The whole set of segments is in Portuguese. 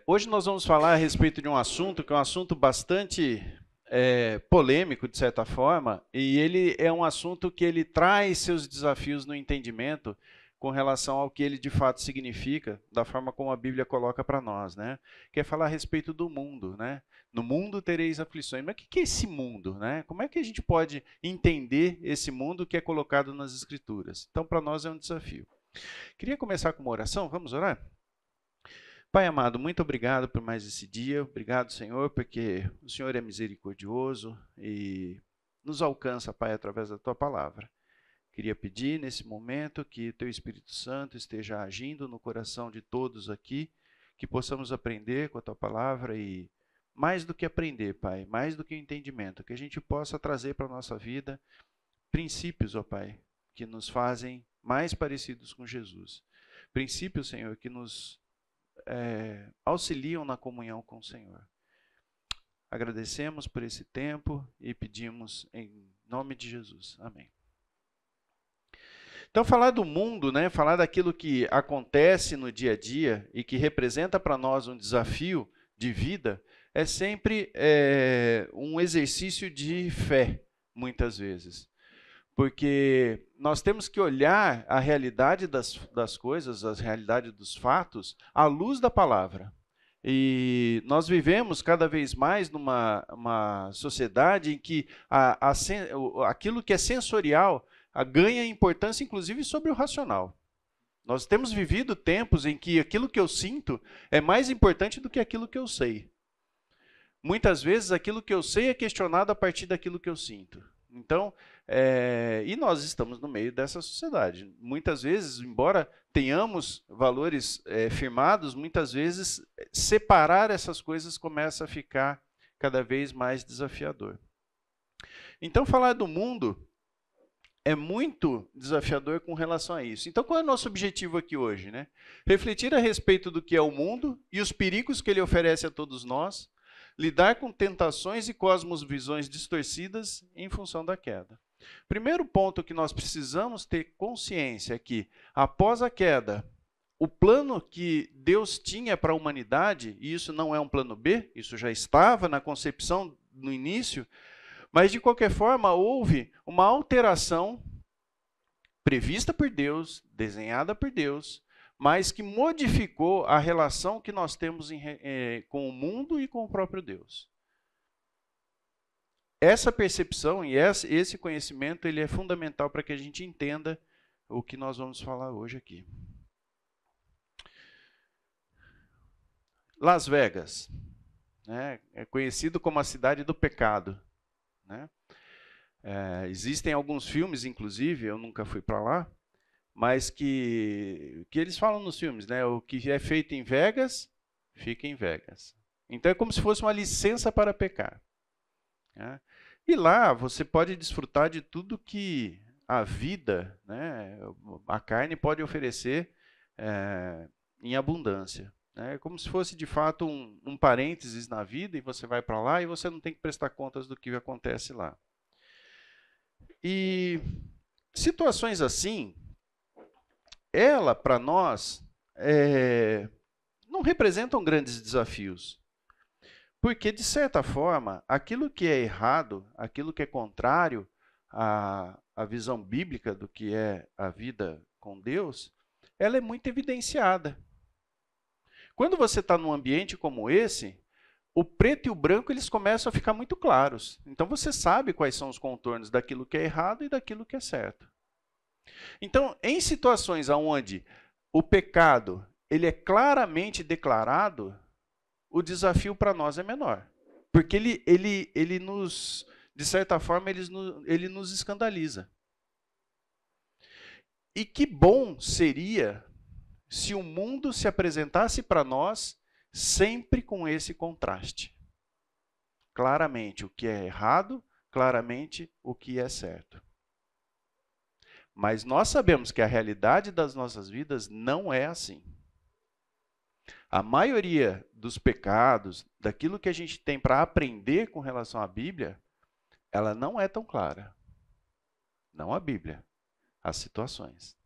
Hoje nós vamos falar a respeito de um assunto que é um assunto bastante polêmico, de certa forma, e ele é um assunto que ele traz seus desafios no entendimento com relação ao que ele de fato significa, da forma como a Bíblia coloca para nós, né? Que é falar a respeito do mundo, né? No mundo tereis aflições. Mas o que é esse mundo, né? Como é que a gente pode entender esse mundo que é colocado nas Escrituras? Então, para nós é um desafio. Queria começar com uma oração, vamos orar? Pai amado, muito obrigado por mais esse dia. Obrigado, Senhor, porque o Senhor é misericordioso e nos alcança, Pai, através da Tua palavra. Queria pedir nesse momento que Teu Espírito Santo esteja agindo no coração de todos aqui, que possamos aprender com a Tua palavra e, mais do que aprender, Pai, mais do que o entendimento, que a gente possa trazer para a nossa vida princípios, ó Pai, que nos fazem mais parecidos com Jesus. Princípios, Senhor, que nos auxiliam na comunhão com o Senhor. Agradecemos por esse tempo e pedimos em nome de Jesus. Amém. Então, falar do mundo, né, falar daquilo que acontece no dia a dia e que representa para nós um desafio de vida, é sempre um exercício de fé, muitas vezes. Porque nós temos que olhar a realidade das coisas, a realidade dos fatos, à luz da palavra. E nós vivemos cada vez mais numa sociedade em que aquilo que é sensorial ganha importância, inclusive, sobre o racional. Nós temos vivido tempos em que aquilo que eu sinto é mais importante do que aquilo que eu sei. Muitas vezes, aquilo que eu sei é questionado a partir daquilo que eu sinto. Então, e nós estamos no meio dessa sociedade. Muitas vezes, embora tenhamos valores firmados, muitas vezes separar essas coisas começa a ficar cada vez mais desafiador. Então, falar do mundo é muito desafiador com relação a isso. Então, qual é o nosso objetivo aqui hoje, né? Refletir a respeito do que é o mundo e os perigos que ele oferece a todos nós, lidar com tentações e cosmovisões distorcidas em função da queda. Primeiro ponto que nós precisamos ter consciência é que, após a queda, o plano que Deus tinha para a humanidade, e isso não é um plano B, isso já estava na concepção no início, mas de qualquer forma houve uma alteração prevista por Deus, desenhada por Deus, mas que modificou a relação que nós temos com o mundo e com o próprio Deus. Essa percepção e esse conhecimento ele é fundamental para que a gente entenda o que nós vamos falar hoje aqui. Las Vegas, né, é conhecido como a cidade do pecado, né? Existem alguns filmes, inclusive, eu nunca fui para lá, mas que eles falam nos filmes, né? O que é feito em Vegas, fica em Vegas. Então é como se fosse uma licença para pecar, né? E lá você pode desfrutar de tudo que a vida, né, a carne pode oferecer em abundância. É como se fosse de fato um parênteses na vida e você vai para lá e você não tem que prestar contas do que acontece lá. E situações assim, ela, para nós, não representam grandes desafios. Porque, de certa forma, aquilo que é errado, aquilo que é contrário à visão bíblica do que é a vida com Deus, ela é muito evidenciada. Quando você está num ambiente como esse, o preto e o branco eles começam a ficar muito claros. Então você sabe quais são os contornos daquilo que é errado e daquilo que é certo. Então, em situações onde o pecado ele é claramente declarado, o desafio para nós é menor. Porque ele nos, de certa forma, ele nos escandaliza. E que bom seria se o mundo se apresentasse para nós sempre com esse contraste. Claramente o que é errado, claramente o que é certo. Mas nós sabemos que a realidade das nossas vidas não é assim. A maioria dos pecados, daquilo que a gente tem para aprender com relação à Bíblia, ela não é tão clara. Não a Bíblia, as situações.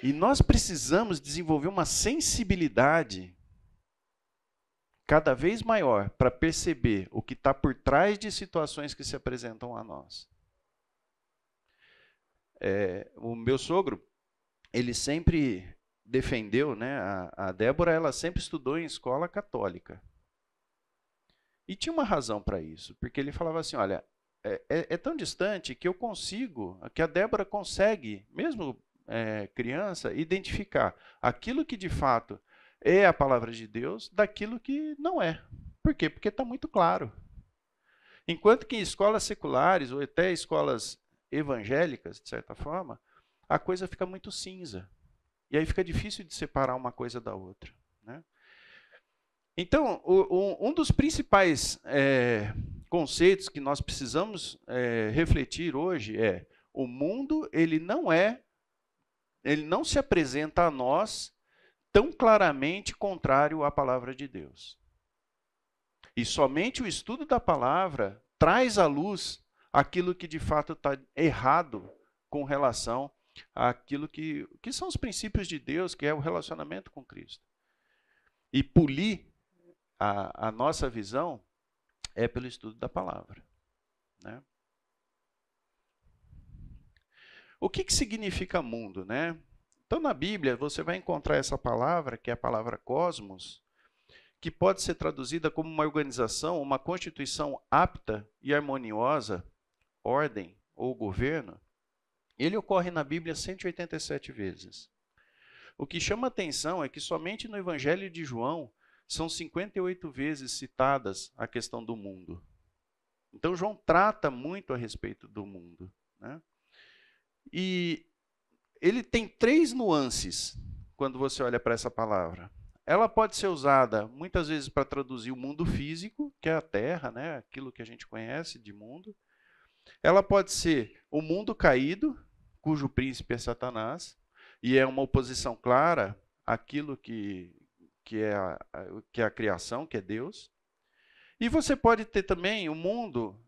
E nós precisamos desenvolver uma sensibilidade cada vez maior para perceber o que está por trás de situações que se apresentam a nós. O meu sogro, ele sempre defendeu, né, a Débora, ela sempre estudou em escola católica. E tinha uma razão para isso, porque ele falava assim, olha, é tão distante que eu consigo, que a Débora consegue, mesmo criança, identificar aquilo que de fato é a palavra de Deus daquilo que não é. Por quê? Porque está muito claro. Enquanto que em escolas seculares, ou até escolas evangélicas, de certa forma, a coisa fica muito cinza. E aí fica difícil de separar uma coisa da outra, né? Então, um dos principais conceitos que nós precisamos refletir hoje é: o mundo ele não se apresenta a nós tão claramente contrário à palavra de Deus. E somente o estudo da palavra traz à luz aquilo que de fato está errado com relação àquilo que são os princípios de Deus, que é o relacionamento com Cristo. E polir a nossa visão é pelo estudo da palavra, né? O que significa mundo, né? Então, na Bíblia, você vai encontrar essa palavra, que é a palavra cosmos, que pode ser traduzida como uma organização, uma constituição apta e harmoniosa, ordem ou governo. Ele ocorre na Bíblia 187 vezes. O que chama atenção é que somente no Evangelho de João são 58 vezes citadas a questão do mundo. Então, João trata muito a respeito do mundo, né? E ele tem 3 nuances quando você olha para essa palavra. Ela pode ser usada muitas vezes para traduzir o mundo físico, que é a Terra, né? Aquilo que a gente conhece de mundo. Ela pode ser o mundo caído, cujo príncipe é Satanás, e é uma oposição clara àquilo que é a criação, que é Deus. E você pode ter também o mundo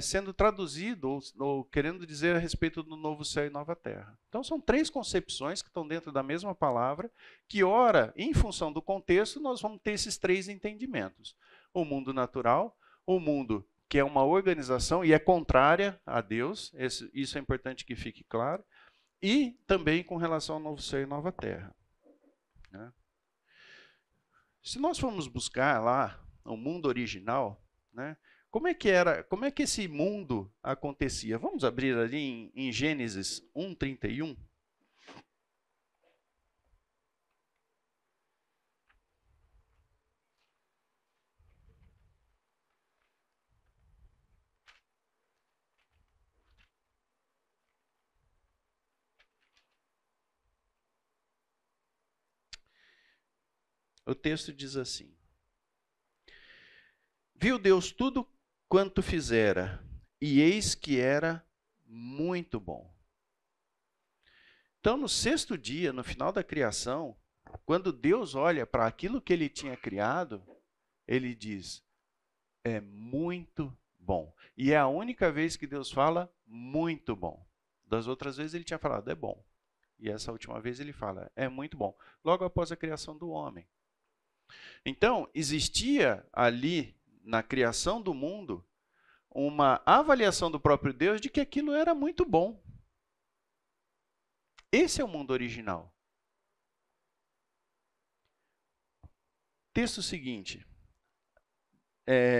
sendo traduzido ou querendo dizer a respeito do novo céu e nova terra. Então, são 3 concepções que estão dentro da mesma palavra, que, ora, em função do contexto, nós vamos ter esses 3 entendimentos. O mundo natural, o mundo que é uma organização e é contrária a Deus, isso é importante que fique claro, e também com relação ao novo céu e nova terra, né? Se nós formos buscar lá o mundo original, né, como é que esse mundo acontecia? Vamos abrir ali em Gênesis 1:31. O texto diz assim: viu Deus tudo quanto fizera, e eis que era muito bom. Então, no 6º dia, no final da criação, quando Deus olha para aquilo que ele tinha criado, ele diz: é muito bom. E é a única vez que Deus fala muito bom. Das outras vezes ele tinha falado é bom. E essa última vez ele fala é muito bom. Logo após a criação do homem. Então, existia ali, na criação do mundo, uma avaliação do próprio Deus de que aquilo era muito bom. Esse é o mundo original. Texto seguinte,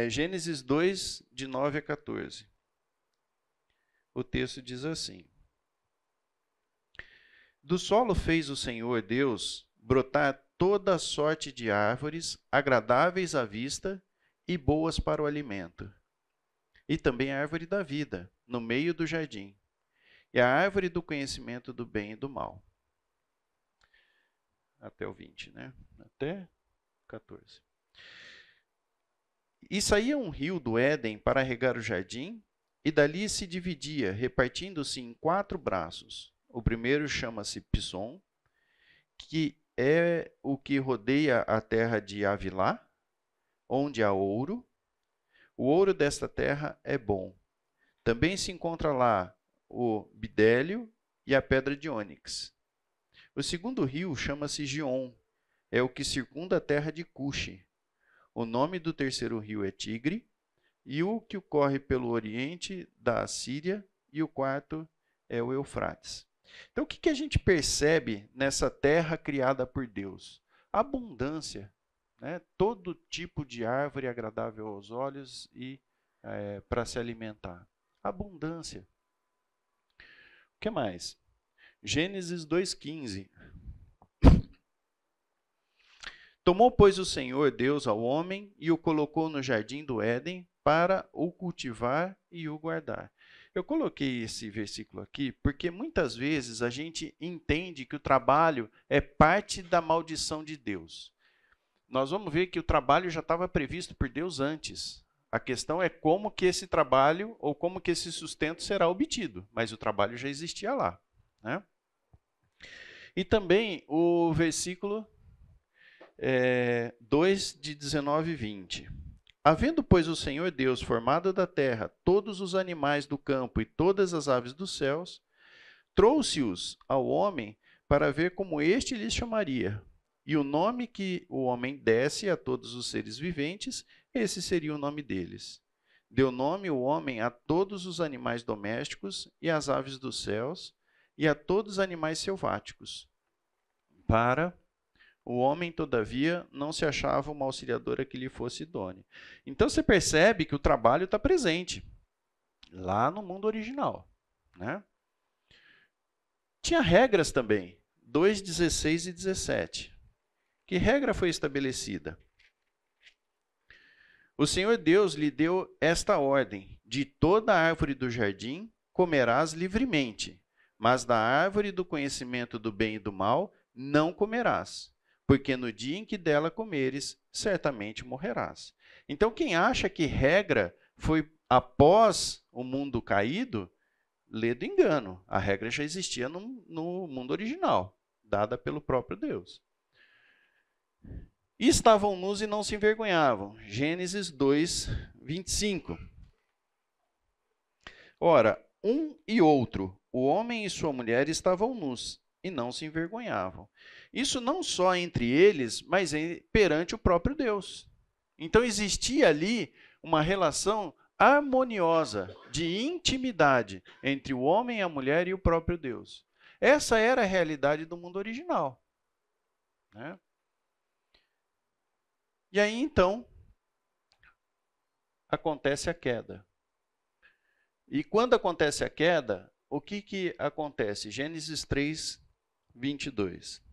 Gênesis 2, de 9 a 14. O texto diz assim: do solo fez o Senhor Deus brotar toda sorte de árvores, agradáveis à vista e boas para o alimento. E também a árvore da vida, no meio do jardim, e a árvore do conhecimento do bem e do mal. Até o 20, né? Até 14. E saía um rio do Éden para regar o jardim, e dali se dividia, repartindo-se em 4 braços. O primeiro chama-se Pison, que é o que rodeia a terra de Avilá, onde há ouro. O ouro desta terra é bom. Também se encontra lá o bidélio e a pedra de ônix. O segundo rio chama-se Gion, é o que circunda a terra de Cuxi. O nome do terceiro rio é Tigre, e o que corre pelo oriente da Assíria, e o quarto é o Eufrates. Então, o que a gente percebe nessa terra criada por Deus? Abundância, né? Todo tipo de árvore agradável aos olhos e para se alimentar. Abundância. O que mais? Gênesis 2,15. Tomou, pois, o Senhor Deus ao homem e o colocou no jardim do Éden para o cultivar e o guardar. Eu coloquei esse versículo aqui porque muitas vezes a gente entende que o trabalho é parte da maldição de Deus. Nós vamos ver que o trabalho já estava previsto por Deus antes. A questão é como que esse trabalho ou como que esse sustento será obtido, mas o trabalho já existia lá, né? E também o versículo 2 de 19 e 20. Havendo, pois, o Senhor Deus formado da terra todos os animais do campo e todas as aves dos céus, trouxe-os ao homem para ver como este lhes chamaria. E o nome que o homem desse a todos os seres viventes, esse seria o nome deles. Deu nome o homem a todos os animais domésticos e às aves dos céus e a todos os animais selváticos. Para o homem, todavia, não se achava uma auxiliadora que lhe fosse idônea. Então você percebe que o trabalho está presente lá no mundo original, né? Tinha regras também, 2:16 e 17. Que regra foi estabelecida? O Senhor Deus lhe deu esta ordem: de toda árvore do jardim comerás livremente, mas da árvore do conhecimento do bem e do mal não comerás, porque no dia em que dela comeres, certamente morrerás. Então, quem acha que regra foi após o mundo caído, lê do engano. A regra já existia no mundo original, dada pelo próprio Deus. E estavam nus e não se envergonhavam. Gênesis 2, 25. Ora, um e outro, o homem e sua mulher, estavam nus e não se envergonhavam. Isso não só entre eles, mas perante o próprio Deus. Então existia ali uma relação harmoniosa, de intimidade entre o homem e a mulher e o próprio Deus. Essa era a realidade do mundo original, né? E aí, então, acontece a queda. E quando acontece a queda, o que acontece? Gênesis 3, 22.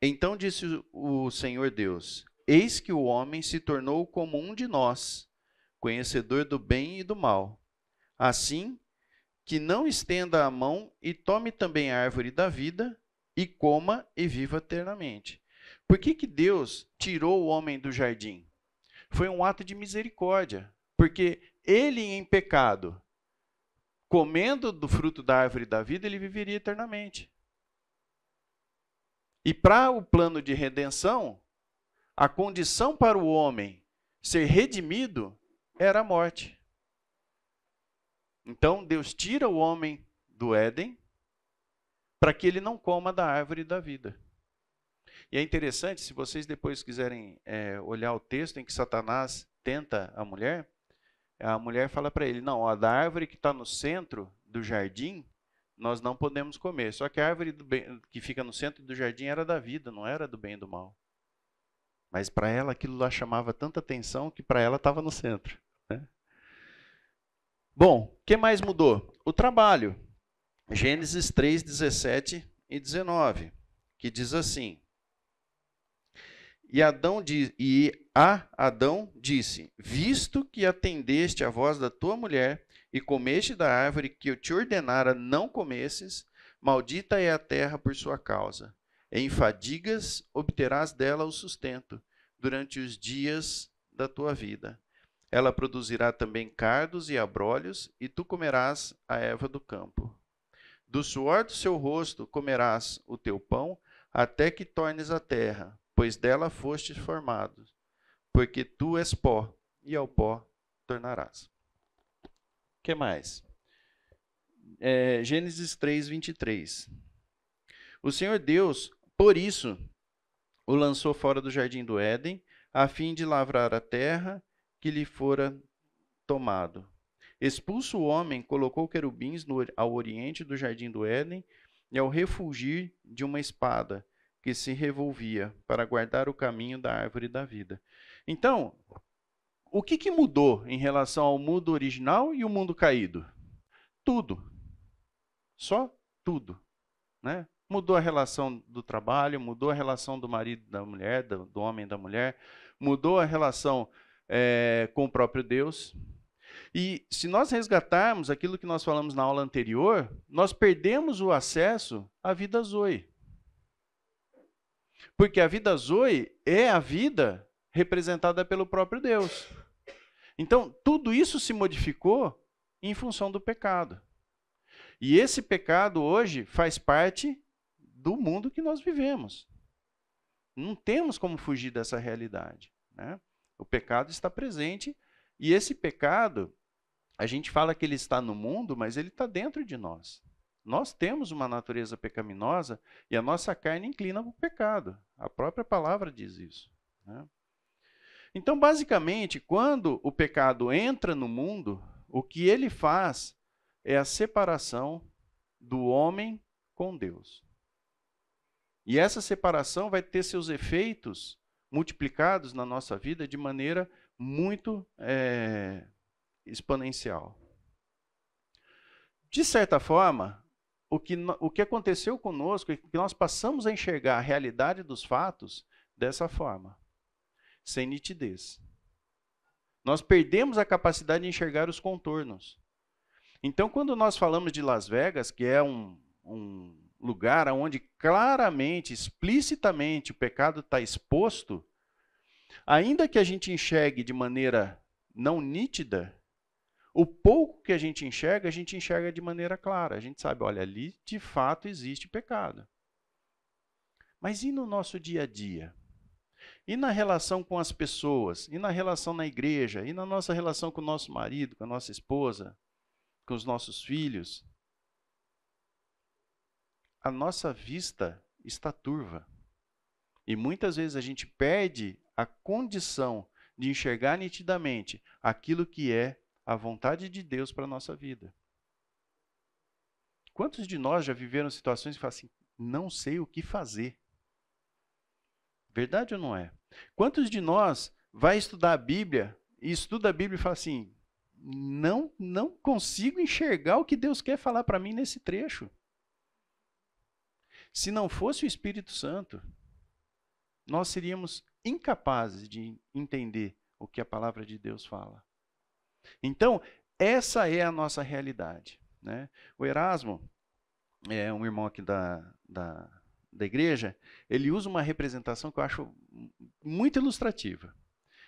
Então disse o Senhor Deus: eis que o homem se tornou como um de nós, conhecedor do bem e do mal. Assim que não estenda a mão e tome também a árvore da vida e coma e viva eternamente. Por que Deus tirou o homem do jardim? Foi um ato de misericórdia, porque ele em pecado, comendo do fruto da árvore da vida, ele viveria eternamente. E para o plano de redenção, a condição para o homem ser redimido era a morte. Então, Deus tira o homem do Éden para que ele não coma da árvore da vida. E é interessante, se vocês depois quiserem olhar o texto em que Satanás tenta a mulher fala para ele, não, a da árvore que está no centro do jardim, nós não podemos comer. Só que a árvore que fica no centro do jardim era da vida, não era do bem e do mal. Mas para ela aquilo lá chamava tanta atenção que para ela estava no centro, né? Bom, o que mais mudou? O trabalho. Gênesis 3, 17 e 19, que diz assim: E a Adão disse: visto que atendeste à voz da tua mulher e comeste da árvore que eu te ordenara não comesses, maldita é a terra por sua causa. Em fadigas obterás dela o sustento durante os dias da tua vida. Ela produzirá também cardos e abrolhos, e tu comerás a erva do campo. Do suor do seu rosto comerás o teu pão, até que tornes a terra, pois dela fostes formado, porque tu és pó, e ao pó tornarás. O que mais? Gênesis 3, 23. O Senhor Deus, por isso, o lançou fora do jardim do Éden, a fim de lavrar a terra que lhe fora tomado. Expulso o homem, colocou querubins ao oriente do jardim do Éden, e ao refulgir de uma espada que se revolvia para guardar o caminho da árvore da vida. Então, o que mudou em relação ao mundo original e o mundo caído? Tudo. Só tudo, né? Mudou a relação do trabalho, mudou a relação do marido e da mulher, do homem e da mulher, mudou a relação com o próprio Deus. E se nós resgatarmos aquilo que nós falamos na aula anterior, nós perdemos o acesso à vida Zoe. Porque a vida Zoe é a vida representada pelo próprio Deus. Então, tudo isso se modificou em função do pecado. E esse pecado hoje faz parte do mundo que nós vivemos. Não temos como fugir dessa realidade, né? O pecado está presente e esse pecado, a gente fala que ele está no mundo, mas ele está dentro de nós. Nós temos uma natureza pecaminosa e a nossa carne inclina para o pecado. A própria palavra diz isso, né? Então, basicamente, quando o pecado entra no mundo, o que ele faz é a separação do homem com Deus. E essa separação vai ter seus efeitos multiplicados na nossa vida de maneira muito exponencial. De certa forma, o que aconteceu conosco é que nós passamos a enxergar a realidade dos fatos dessa forma, sem nitidez. Nós perdemos a capacidade de enxergar os contornos. Então, quando nós falamos de Las Vegas, que é um lugar onde claramente, explicitamente, o pecado está exposto, ainda que a gente enxergue de maneira não nítida, o pouco que a gente enxerga de maneira clara. A gente sabe, olha, ali de fato existe pecado. Mas e no nosso dia a dia? E na relação com as pessoas? E na relação na igreja? E na nossa relação com o nosso marido, com a nossa esposa, com os nossos filhos? A nossa vista está turva. E muitas vezes a gente perde a condição de enxergar nitidamente aquilo que é a vontade de Deus para a nossa vida. Quantos de nós já viveram situações que falam assim, não sei o que fazer? Verdade ou não é? Quantos de nós vai estudar a Bíblia e estuda a Bíblia e fala assim, não consigo enxergar o que Deus quer falar para mim nesse trecho? Se não fosse o Espírito Santo, nós seríamos incapazes de entender o que a palavra de Deus fala. Então, essa é a nossa realidade, né? O Erasmo, um irmão aqui da igreja, ele usa uma representação que eu acho muito ilustrativa.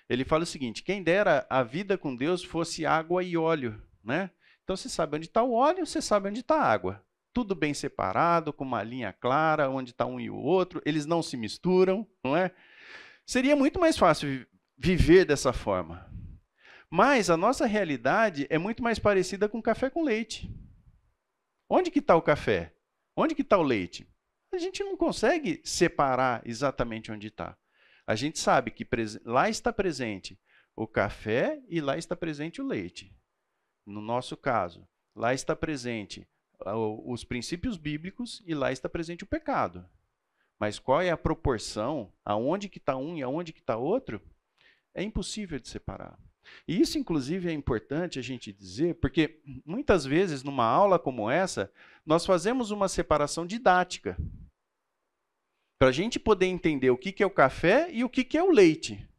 Ele fala o seguinte, quem dera a vida com Deus fosse água e óleo, né? Então, você sabe onde está o óleo, você sabe onde está a água. Tudo bem separado, com uma linha clara, onde está um e o outro, eles não se misturam, não é? Seria muito mais fácil viver dessa forma. Mas a nossa realidade é muito mais parecida com café com leite. Onde que está o café? Onde que está o leite? A gente não consegue separar exatamente onde está. A gente sabe que lá está presente o café e lá está presente o leite. No nosso caso, lá está presente os princípios bíblicos e lá está presente o pecado. Mas qual é a proporção, aonde que está um e aonde que está outro, é impossível de separar. E isso, inclusive, é importante a gente dizer, porque muitas vezes, numa aula como essa, nós fazemos uma separação didática, para a gente poder entender o que é o café e o que é o leite.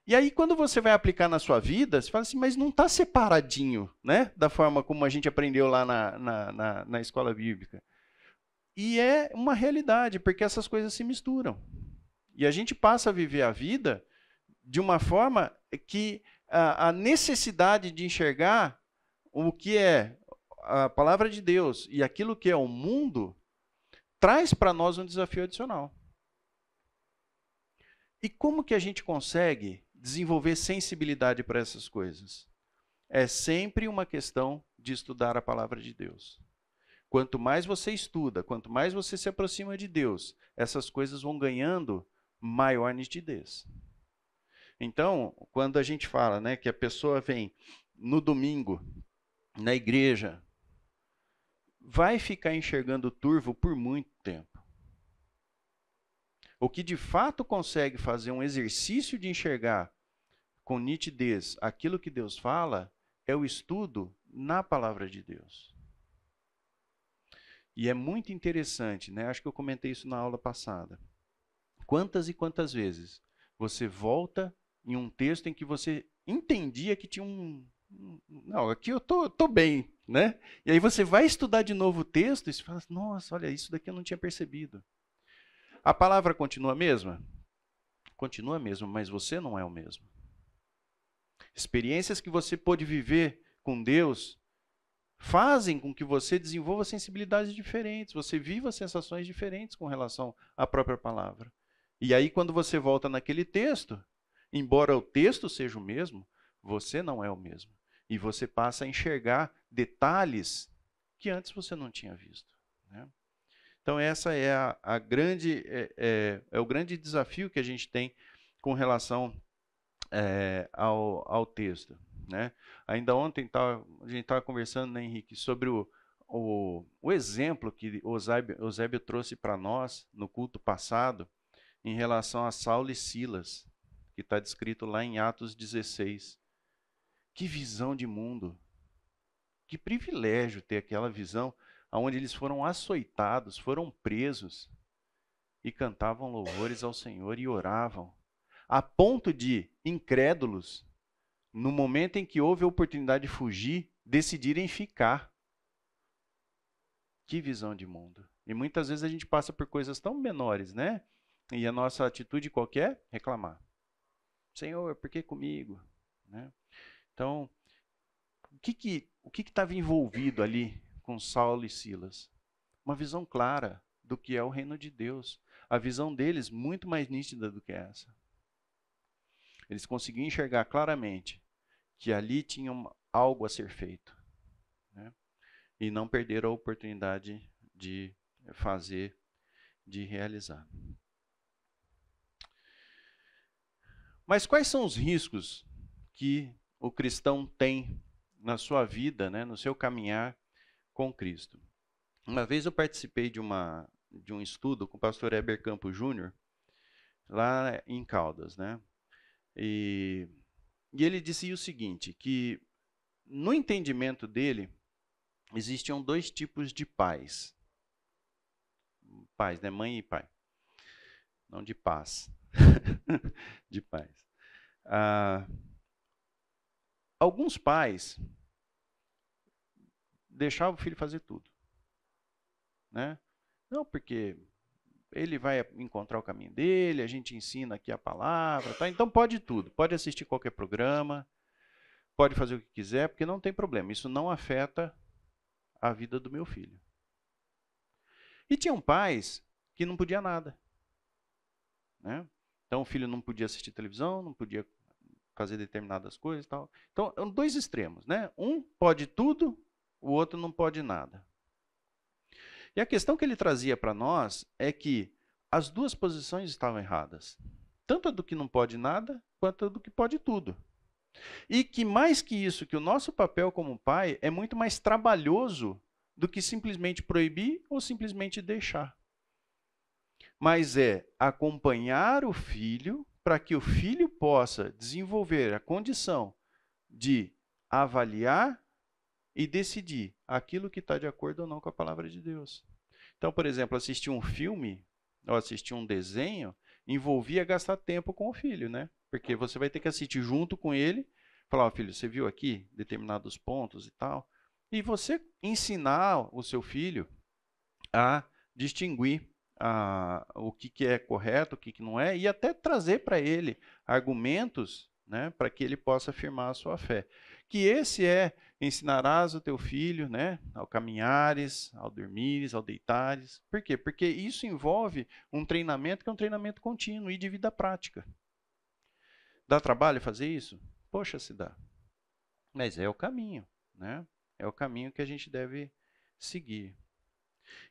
E aí, quando você vai aplicar na sua vida, você fala assim, mas não está separadinho, né? Da forma como a gente aprendeu lá na escola bíblica. E é uma realidade, porque essas coisas se misturam. E a gente passa a viver a vida de uma forma que a necessidade de enxergar o que é a palavra de Deus e aquilo que é o mundo traz para nós um desafio adicional. E como que a gente consegue desenvolver sensibilidade para essas coisas? É sempre uma questão de estudar a palavra de Deus. Quanto mais você estuda, quanto mais você se aproxima de Deus, essas coisas vão ganhando maior nitidez. Então, quando a gente fala, né, que a pessoa vem no domingo, na igreja, vai ficar enxergando turvo por muito tempo. O que de fato consegue fazer um exercício de enxergar com nitidez aquilo que Deus fala é o estudo na palavra de Deus. E é muito interessante, né? Acho que eu comentei isso na aula passada. Quantas e quantas vezes você volta em um texto em que você entendia que tinha não, aqui eu tô bem, né? E aí você vai estudar de novo o texto e você fala, nossa, olha, isso daqui eu não tinha percebido. A palavra continua a mesma? Continua a mesma, mas você não é o mesmo. Experiências que você pôde viver com Deus fazem com que você desenvolva sensibilidades diferentes, você viva sensações diferentes com relação à própria palavra. E aí, quando você volta naquele texto, embora o texto seja o mesmo, você não é o mesmo. E você passa a enxergar detalhes que antes você não tinha visto, né? Então, essa é a grande, o grande desafio que a gente tem com relação ao texto, né? Ainda ontem a gente estava conversando, né, Henrique, sobre o exemplo que Eusébio trouxe para nós no culto passado em relação a Saulo e Silas, que está descrito lá em Atos 16. Que visão de mundo! Que privilégio ter aquela visão onde eles foram açoitados, foram presos e cantavam louvores ao Senhor e oravam, a ponto de incrédulos, no momento em que houve a oportunidade de fugir, decidirem ficar. Que visão de mundo! E muitas vezes a gente passa por coisas tão menores, né? E a nossa atitude qualquer é reclamar. Senhor, por que comigo? Né? Então, o que estava envolvido ali com Saulo e Silas? Uma visão clara do que é o reino de Deus. A visão deles muito mais nítida do que essa. Eles conseguiam enxergar claramente que ali tinha algo a ser feito, né? E não perderam a oportunidade de fazer, de realizar. Mas quais são os riscos que o cristão tem na sua vida, né, no seu caminhar com Cristo? Uma vez eu participei de um estudo com o pastor Heber Campos Júnior, lá em Caldas, né? E ele dizia o seguinte, que no entendimento dele, existiam dois tipos de pais. Pais, né? Mãe e pai. Não de paz. De pais. Alguns pais deixavam o filho fazer tudo, né? Não, porque ele vai encontrar o caminho dele, a gente ensina aqui a palavra, tá? Então pode tudo, pode assistir qualquer programa, pode fazer o que quiser, porque não tem problema, isso não afeta a vida do meu filho. E tinham pais que não podia nada, né? Então o filho não podia assistir televisão, não podia fazer determinadas coisas e tal. Então, são dois extremos, né? Um pode tudo, o outro não pode nada. E a questão que ele trazia para nós é que as duas posições estavam erradas. Tanto a do que não pode nada, quanto a do que pode tudo. E que mais que isso, que o nosso papel como pai é muito mais trabalhoso do que simplesmente proibir ou simplesmente deixar. Mas é acompanhar o filho para que o filho possa desenvolver a condição de avaliar e decidir aquilo que está de acordo ou não com a palavra de Deus. Então, por exemplo, assistir um filme ou assistir um desenho envolvia gastar tempo com o filho, né? Porque você vai ter que assistir junto com ele, falar, oh, filho, você viu aqui determinados pontos e tal, e você ensinar o seu filho a distinguir o que é correto, o que não é, e até trazer para ele argumentos, né, para que ele possa afirmar a sua fé. Que esse ensinarás o teu filho, né, ao caminhares, ao dormires, ao deitares. Por quê? Porque isso envolve um treinamento que é um treinamento contínuo e de vida prática. Dá trabalho fazer isso? Poxa, se dá. Mas é o caminho, né? É o caminho que a gente deve seguir.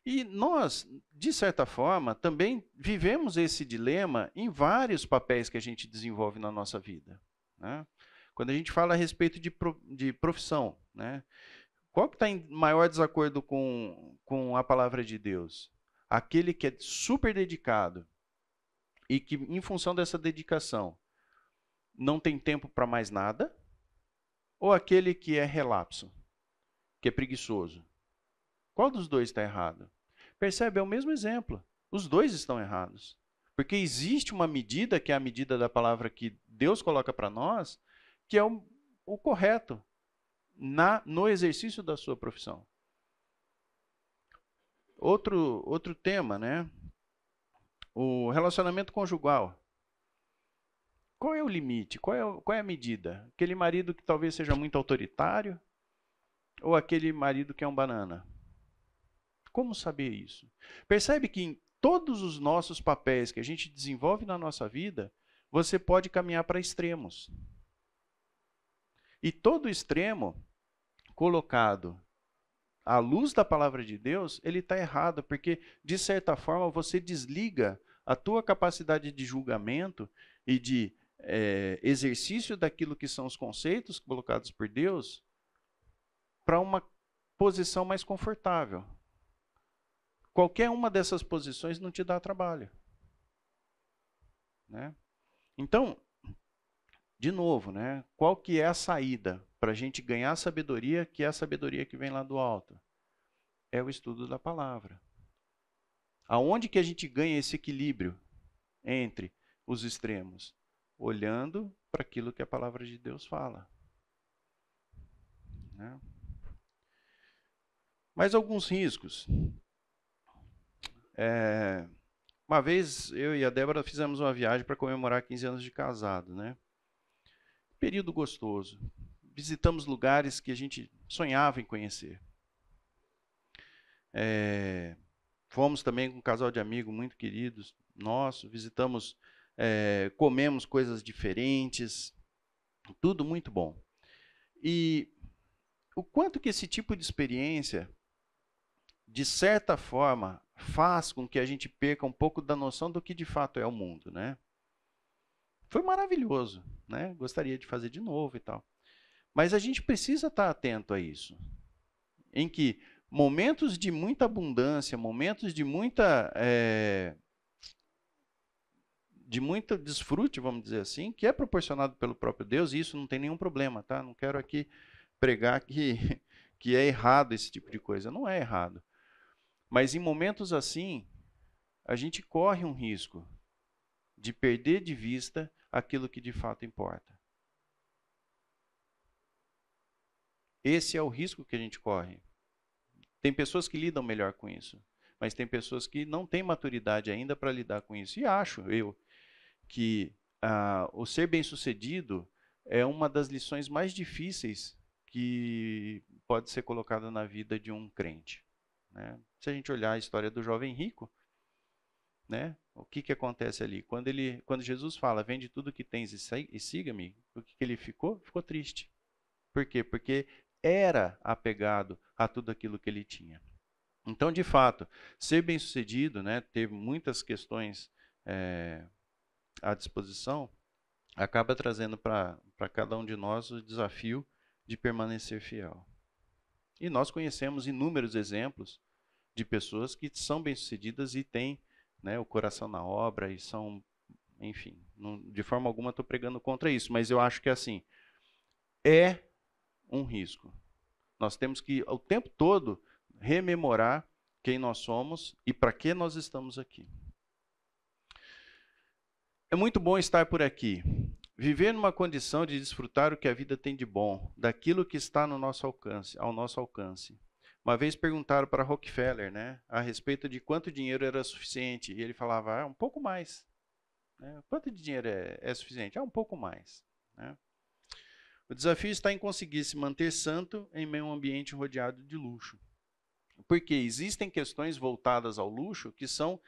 E nós, de certa forma, também vivemos esse dilema em vários papéis que a gente desenvolve na nossa vida, né? Quando a gente fala a respeito de profissão, né? Qual que está em maior desacordo com a palavra de Deus? Aquele que é super dedicado e que, em função dessa dedicação, não tem tempo para mais nada? Ou aquele que é relapso, que é preguiçoso? Qual dos dois está errado? Percebe? É o mesmo exemplo. Os dois estão errados. Porque existe uma medida, que é a medida da palavra que Deus coloca para nós, que é o correto no exercício da sua profissão. Outro tema, né? O relacionamento conjugal. Qual é o limite? Qual é a medida? Aquele marido que talvez seja muito autoritário ou aquele marido que é um banana? Como saber isso? Percebe que em todos os nossos papéis que a gente desenvolve na nossa vida, você pode caminhar para extremos. E todo extremo colocado à luz da palavra de Deus, ele está errado, porque, de certa forma, você desliga a tua capacidade de julgamento e de exercício daquilo que são os conceitos colocados por Deus para uma posição mais confortável. Qualquer uma dessas posições não te dá trabalho, né? Então, de novo, né? Qual que é a saída para a gente ganhar sabedoria, que é a sabedoria que vem lá do alto? É o estudo da palavra. Aonde que a gente ganha esse equilíbrio entre os extremos? Olhando para aquilo que a palavra de Deus fala, né? Mas alguns riscos. Uma vez eu e a Débora fizemos uma viagem para comemorar 15 anos de casado, né? Período gostoso. Visitamos lugares que a gente sonhava em conhecer. Fomos também com um casal de amigos muito queridos nossos, visitamos, comemos coisas diferentes, tudo muito bom. E o quanto que esse tipo de experiência, de certa forma, faz com que a gente perca um pouco da noção do que de fato é o mundo, né? Foi maravilhoso, né? Gostaria de fazer de novo e tal. Mas a gente precisa estar atento a isso. Em que momentos de muita abundância, momentos de muita desfrute, vamos dizer assim, que é proporcionado pelo próprio Deus, e isso não tem nenhum problema, tá? Não quero aqui pregar que é errado esse tipo de coisa. Não é errado. Mas em momentos assim, a gente corre um risco de perder de vista aquilo que de fato importa. Esse é o risco que a gente corre. Tem pessoas que lidam melhor com isso, mas tem pessoas que não têm maturidade ainda para lidar com isso. E acho eu que o ser bem-sucedido é uma das lições mais difíceis que pode ser colocada na vida de um crente, né? Se a gente olhar a história do jovem rico, né? O que acontece ali? Quando Jesus fala, vende tudo que tens e siga-me, o que ele ficou? Ficou triste. Por quê? Porque era apegado a tudo aquilo que ele tinha. Então, de fato, ser bem-sucedido, né, ter muitas questões à disposição, acaba trazendo para cada um de nós o desafio de permanecer fiel. E nós conhecemos inúmeros exemplos de pessoas que são bem-sucedidas e têm, né, o coração na obra e são, enfim, de forma alguma estou pregando contra isso, mas eu acho que assim, é um risco. Nós temos que, o tempo todo, rememorar quem nós somos e para que nós estamos aqui. É muito bom estar por aqui. Viver numa condição de desfrutar o que a vida tem de bom, daquilo que está no nosso alcance, ao nosso alcance. Uma vez perguntaram para Rockefeller, né, a respeito de quanto dinheiro era suficiente, e ele falava, um pouco mais. Né? Quanto de dinheiro é suficiente? Um pouco mais. Né? O desafio está em conseguir se manter santo em meio a um ambiente rodeado de luxo. Porque existem questões voltadas ao luxo que são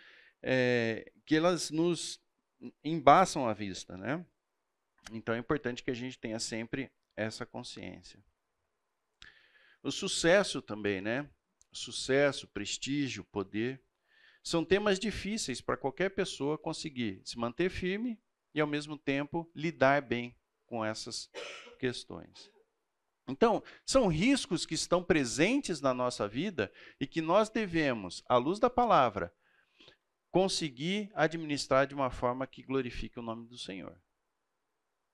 que elas nos embaçam a vista, né? Então é importante que a gente tenha sempre essa consciência. O sucesso também, né? sucesso, prestígio, poder. São temas difíceis para qualquer pessoa conseguir se manter firme e, ao mesmo tempo, lidar bem com essas questões. Então, são riscos que estão presentes na nossa vida e que nós devemos, à luz da palavra, conseguir administrar de uma forma que glorifique o nome do Senhor.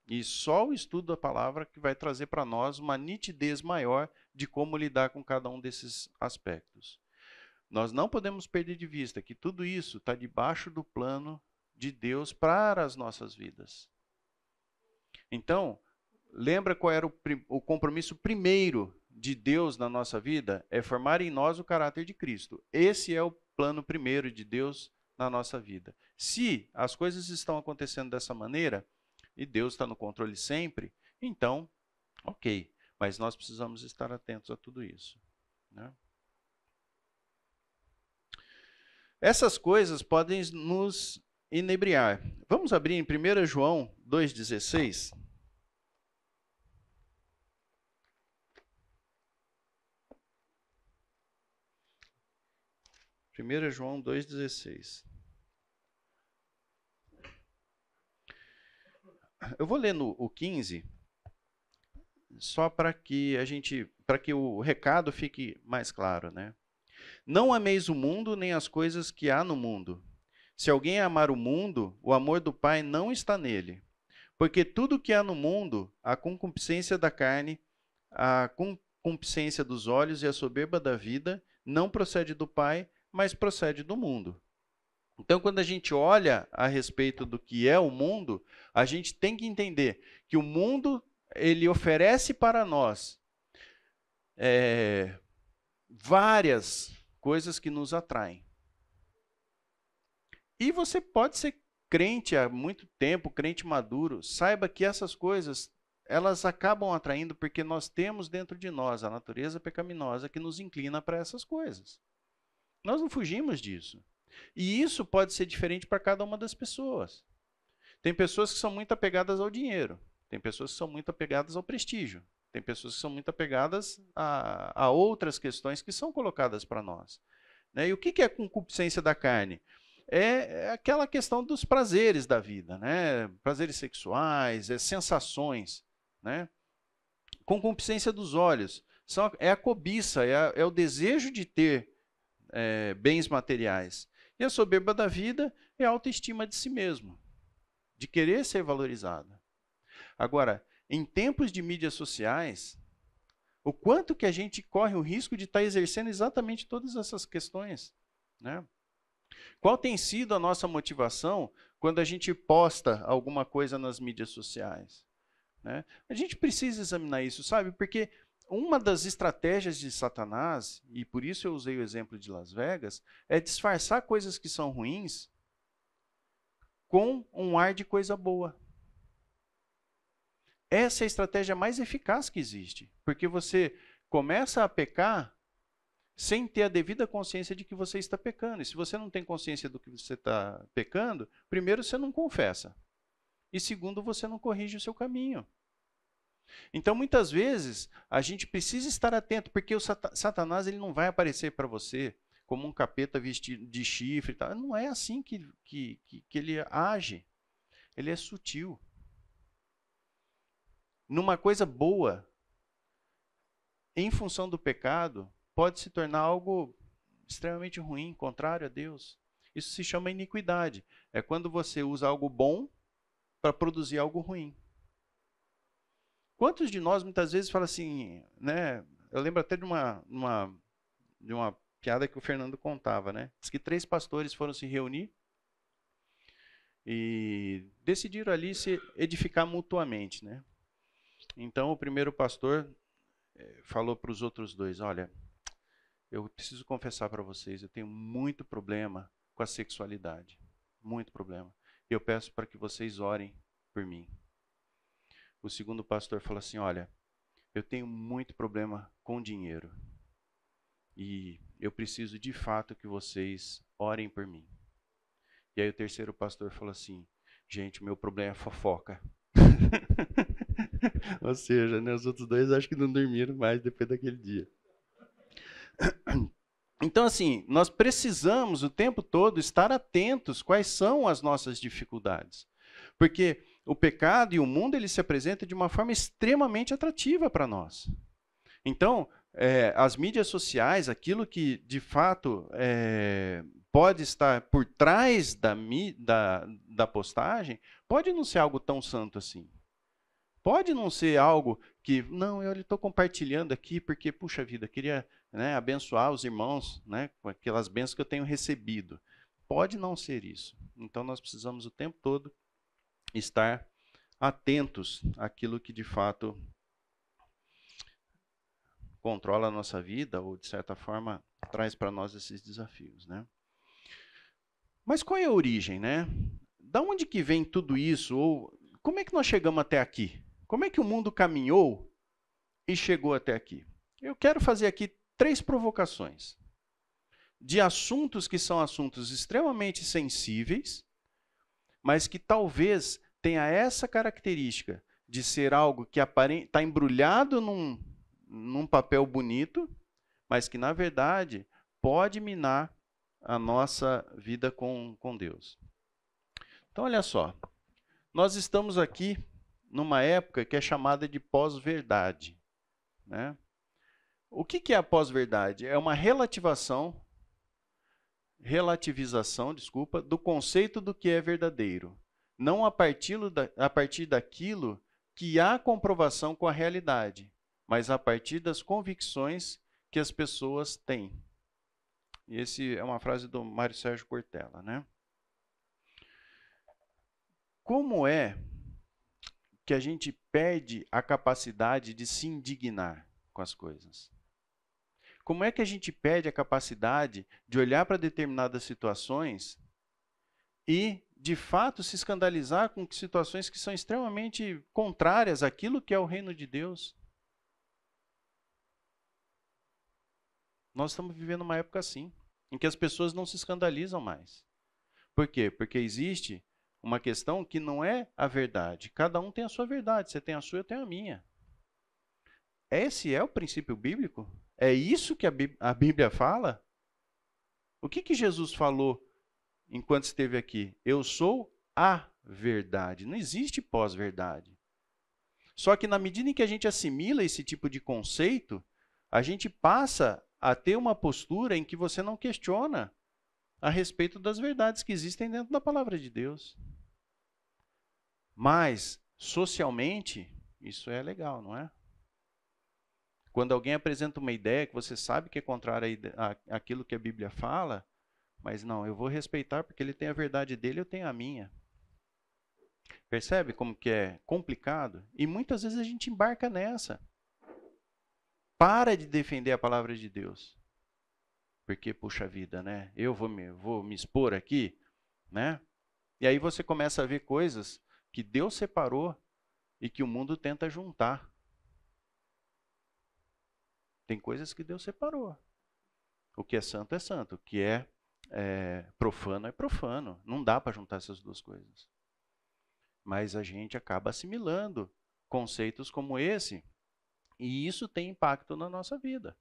E só o estudo da palavra que vai trazer para nós uma nitidez maior de como lidar com cada um desses aspectos. Nós não podemos perder de vista que tudo isso está debaixo do plano de Deus para as nossas vidas. Então, lembra qual era o compromisso primeiro de Deus na nossa vida? É formar em nós o caráter de Cristo. Esse é o plano primeiro de Deus na nossa vida. Se as coisas estão acontecendo dessa maneira, e Deus está no controle sempre, então, ok. Mas nós precisamos estar atentos a tudo isso, né? Essas coisas podem nos inebriar. Vamos abrir em 1 João 2,16. 1 João 2,16. Eu vou ler o 15, só para que o recado fique mais claro, né? Não ameis o mundo, nem as coisas que há no mundo. Se alguém amar o mundo, o amor do Pai não está nele. Porque tudo que há no mundo, a concupiscência da carne, a concupiscência dos olhos e a soberba da vida, não procede do Pai, mas procede do mundo. Então, quando a gente olha a respeito do que é o mundo, a gente tem que entender que o mundo ele oferece para nós várias coisas que nos atraem. E você pode ser crente há muito tempo, crente maduro, saiba que essas coisas elas acabam atraindo porque nós temos dentro de nós a natureza pecaminosa que nos inclina para essas coisas. Nós não fugimos disso. E isso pode ser diferente para cada uma das pessoas. Tem pessoas que são muito apegadas ao dinheiro. Tem pessoas que são muito apegadas ao prestígio. Tem pessoas que são muito apegadas a outras questões que são colocadas para nós. Né? E o que é a concupiscência da carne? É aquela questão dos prazeres da vida, né? Prazeres sexuais, sensações. Né? Concupiscência dos olhos é a cobiça, é o desejo de ter bens materiais. E a soberba da vida é a autoestima de si mesmo, de querer ser valorizada. Agora, em tempos de mídias sociais, o quanto que a gente corre o risco de estar exercendo exatamente todas essas questões, né? Qual tem sido a nossa motivação quando a gente posta alguma coisa nas mídias sociais? Né? A gente precisa examinar isso, sabe? Porque uma das estratégias de Satanás, e por isso eu usei o exemplo de Las Vegas, é disfarçar coisas que são ruins com um ar de coisa boa. Essa é a estratégia mais eficaz que existe, porque você começa a pecar sem ter a devida consciência de que você está pecando. E se você não tem consciência do que você está pecando, primeiro, você não confessa. E segundo, você não corrige o seu caminho. Então, muitas vezes, a gente precisa estar atento, porque o Satanás ele não vai aparecer para você como um capeta vestido de chifre. E tal. Não é assim que ele age. Ele é sutil. Numa coisa boa, em função do pecado, pode se tornar algo extremamente ruim, contrário a Deus. Isso se chama iniquidade. É quando você usa algo bom para produzir algo ruim. Quantos de nós muitas vezes falam assim, né? Eu lembro até de uma piada que o Fernando contava, né? Diz que 3 pastores foram se reunir e decidiram ali se edificar mutuamente, né? Então o primeiro pastor falou para os outros 2, olha, eu preciso confessar para vocês, eu tenho muito problema com a sexualidade, muito problema. E eu peço para que vocês orem por mim. O segundo pastor falou assim, olha, eu tenho muito problema com dinheiro. E eu preciso de fato que vocês orem por mim. E aí o terceiro pastor falou assim, gente, meu problema é fofoca. Ou seja, né, os outros 2 acho que não dormiram mais depois daquele dia. Então, assim, nós precisamos o tempo todo estar atentos quais são as nossas dificuldades. Porque o pecado e o mundo, ele se apresenta de uma forma extremamente atrativa para nós. Então, as mídias sociais, aquilo que de fato pode estar por trás da postagem, pode não ser algo tão santo assim. Pode não ser algo que, não, eu estou compartilhando aqui porque, puxa vida, queria, né, abençoar os irmãos, né, com aquelas bênçãos que eu tenho recebido. Pode não ser isso. Então, nós precisamos o tempo todo estar atentos àquilo que de fato controla a nossa vida ou, de certa forma, traz para nós esses desafios, né? Mas qual é a origem, né? Da onde que vem tudo isso? Ou como é que nós chegamos até aqui? Como é que o mundo caminhou e chegou até aqui? Eu quero fazer aqui 3 provocações de assuntos que são assuntos extremamente sensíveis, mas que talvez tenha essa característica de ser algo que está embrulhado num papel bonito, mas que, na verdade, pode minar a nossa vida com Deus. Então, olha só. Nós estamos aqui numa época que é chamada de pós-verdade, né? O que é a pós-verdade? É uma relativização, do conceito do que é verdadeiro. Não a partir daquilo que há comprovação com a realidade, mas a partir das convicções que as pessoas têm. E essa é uma frase do Mário Sérgio Cortella, né? Como é que a gente perde a capacidade de se indignar com as coisas? Como é que a gente perde a capacidade de olhar para determinadas situações e, de fato, se escandalizar com situações que são extremamente contrárias àquilo que é o reino de Deus? Nós estamos vivendo uma época assim, em que as pessoas não se escandalizam mais. Por quê? Porque existe uma questão que não é a verdade. Cada um tem a sua verdade. Você tem a sua, eu tenho a minha. Esse é o princípio bíblico? É isso que a Bíblia fala? O que Jesus falou enquanto esteve aqui? Eu sou a verdade. Não existe pós-verdade. Só que na medida em que a gente assimila esse tipo de conceito, a gente passa a ter uma postura em que você não questiona a respeito das verdades que existem dentro da palavra de Deus. Mas, socialmente, isso é legal, não é? Quando alguém apresenta uma ideia que você sabe que é contrária àquilo que a Bíblia fala, mas não, eu vou respeitar porque ele tem a verdade dele, eu tenho a minha. Percebe como que é complicado? E muitas vezes a gente embarca nessa. Para de defender a palavra de Deus. Porque, puxa vida, né? Eu vou me expor aqui, né? E aí você começa a ver coisas que Deus separou e que o mundo tenta juntar. Tem coisas que Deus separou. O que é santo é santo, o que é profano é profano. Não dá para juntar essas duas coisas. Mas a gente acaba assimilando conceitos como esse, e isso tem impacto na nossa vida.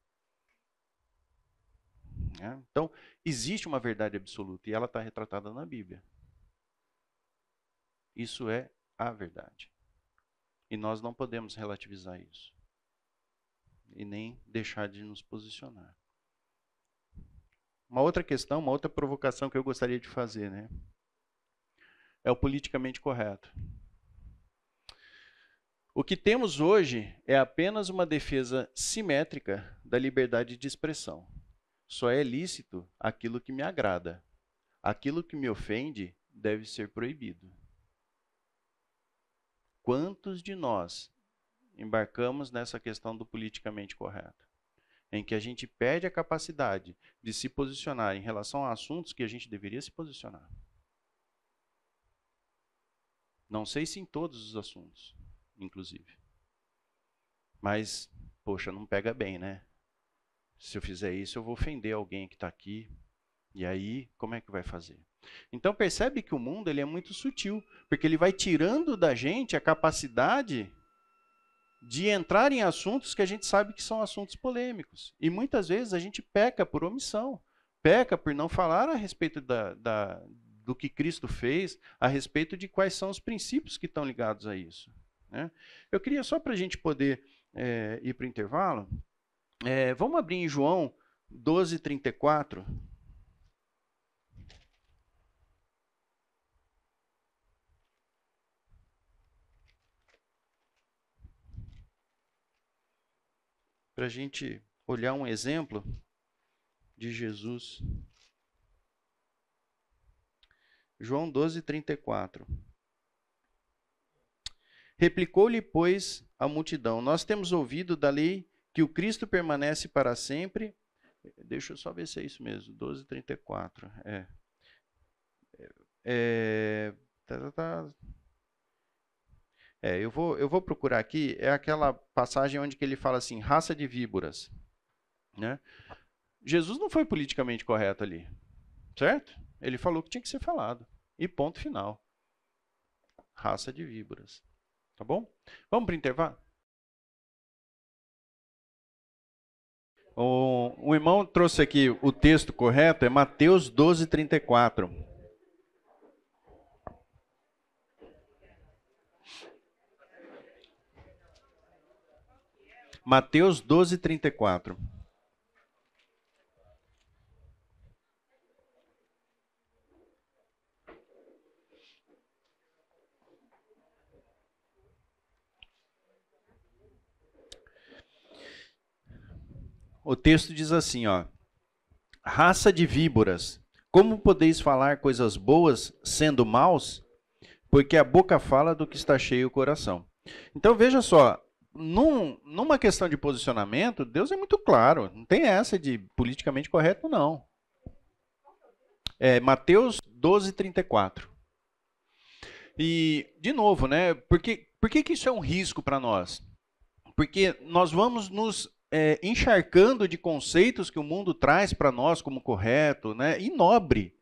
Então, existe uma verdade absoluta, e ela está retratada na Bíblia. Isso é a verdade. E nós não podemos relativizar isso. E nem deixar de nos posicionar. Uma outra questão, uma outra provocação que eu gostaria de fazer, né? É o politicamente correto. O que temos hoje é apenas uma defesa simétrica da liberdade de expressão. Só é lícito aquilo que me agrada. Aquilo que me ofende deve ser proibido. Quantos de nós embarcamos nessa questão do politicamente correto? Em que a gente perde a capacidade de se posicionar em relação a assuntos que a gente deveria se posicionar. Não sei se em todos os assuntos, inclusive. Mas, poxa, não pega bem, né? Se eu fizer isso, eu vou ofender alguém que está aqui. E aí, como é que vai fazer? Então, percebe que o mundo ele é muito sutil, porque ele vai tirando da gente a capacidade de entrar em assuntos que a gente sabe que são assuntos polêmicos. E muitas vezes a gente peca por omissão, peca por não falar a respeito do que Cristo fez, a respeito de quais são os princípios que estão ligados a isso, né? Eu queria só para a gente poder ir para o intervalo, vamos abrir em João 12:34. Para a gente olhar um exemplo de Jesus. João 12:34. Replicou-lhe, pois, a multidão: nós temos ouvido da lei que o Cristo permanece para sempre. Deixa eu só ver se é isso mesmo. 12:34. Eu vou procurar aqui. É aquela passagem onde que ele fala assim: raça de víboras, né? Jesus não foi politicamente correto ali, certo? Ele falou que tinha que ser falado. E ponto final. Raça de víboras. Tá bom? Vamos para o intervalo? O irmão trouxe aqui o texto correto, é Mateus 12:34. Mateus 12:34. O texto diz assim, ó: raça de víboras, como podeis falar coisas boas sendo maus? Porque a boca fala do que está cheio o coração. Então veja só, numa questão de posicionamento, Deus é muito claro, não tem essa de politicamente correto, não. Mateus 12:34. E, de novo, né, por que isso é um risco para nós? Porque nós vamos nos encharcando de conceitos que o mundo traz para nós como correto, né, e nobre.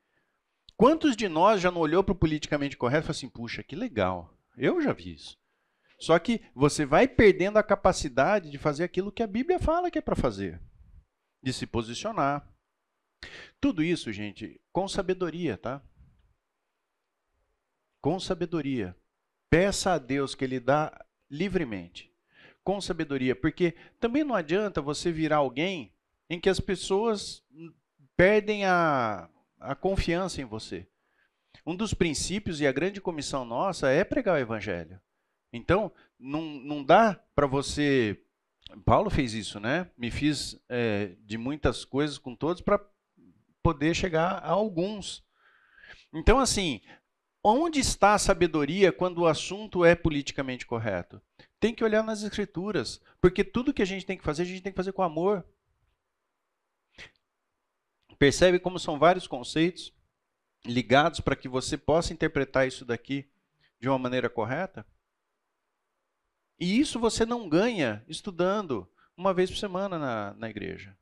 Quantos de nós já não olhou para o politicamente correto e falou assim, puxa, que legal, eu já vi isso. Só que você vai perdendo a capacidade de fazer aquilo que a Bíblia fala que é para fazer, de se posicionar. Tudo isso, gente, com sabedoria, tá? Com sabedoria. Peça a Deus que Ele dá livremente. Com sabedoria, porque também não adianta você virar alguém em que as pessoas perdem a confiança em você. Um dos princípios e a grande comissão nossa é pregar o evangelho. Então, não dá para você... Paulo fez isso, né? Me fiz de muitas coisas com todos para poder chegar a alguns. Então, assim, onde está a sabedoria quando o assunto é politicamente correto? Tem que olhar nas escrituras, porque tudo que a gente tem que fazer com amor. Percebe como são vários conceitos ligados para que você possa interpretar isso daqui de uma maneira correta? E isso você não ganha estudando uma vez por semana na igreja.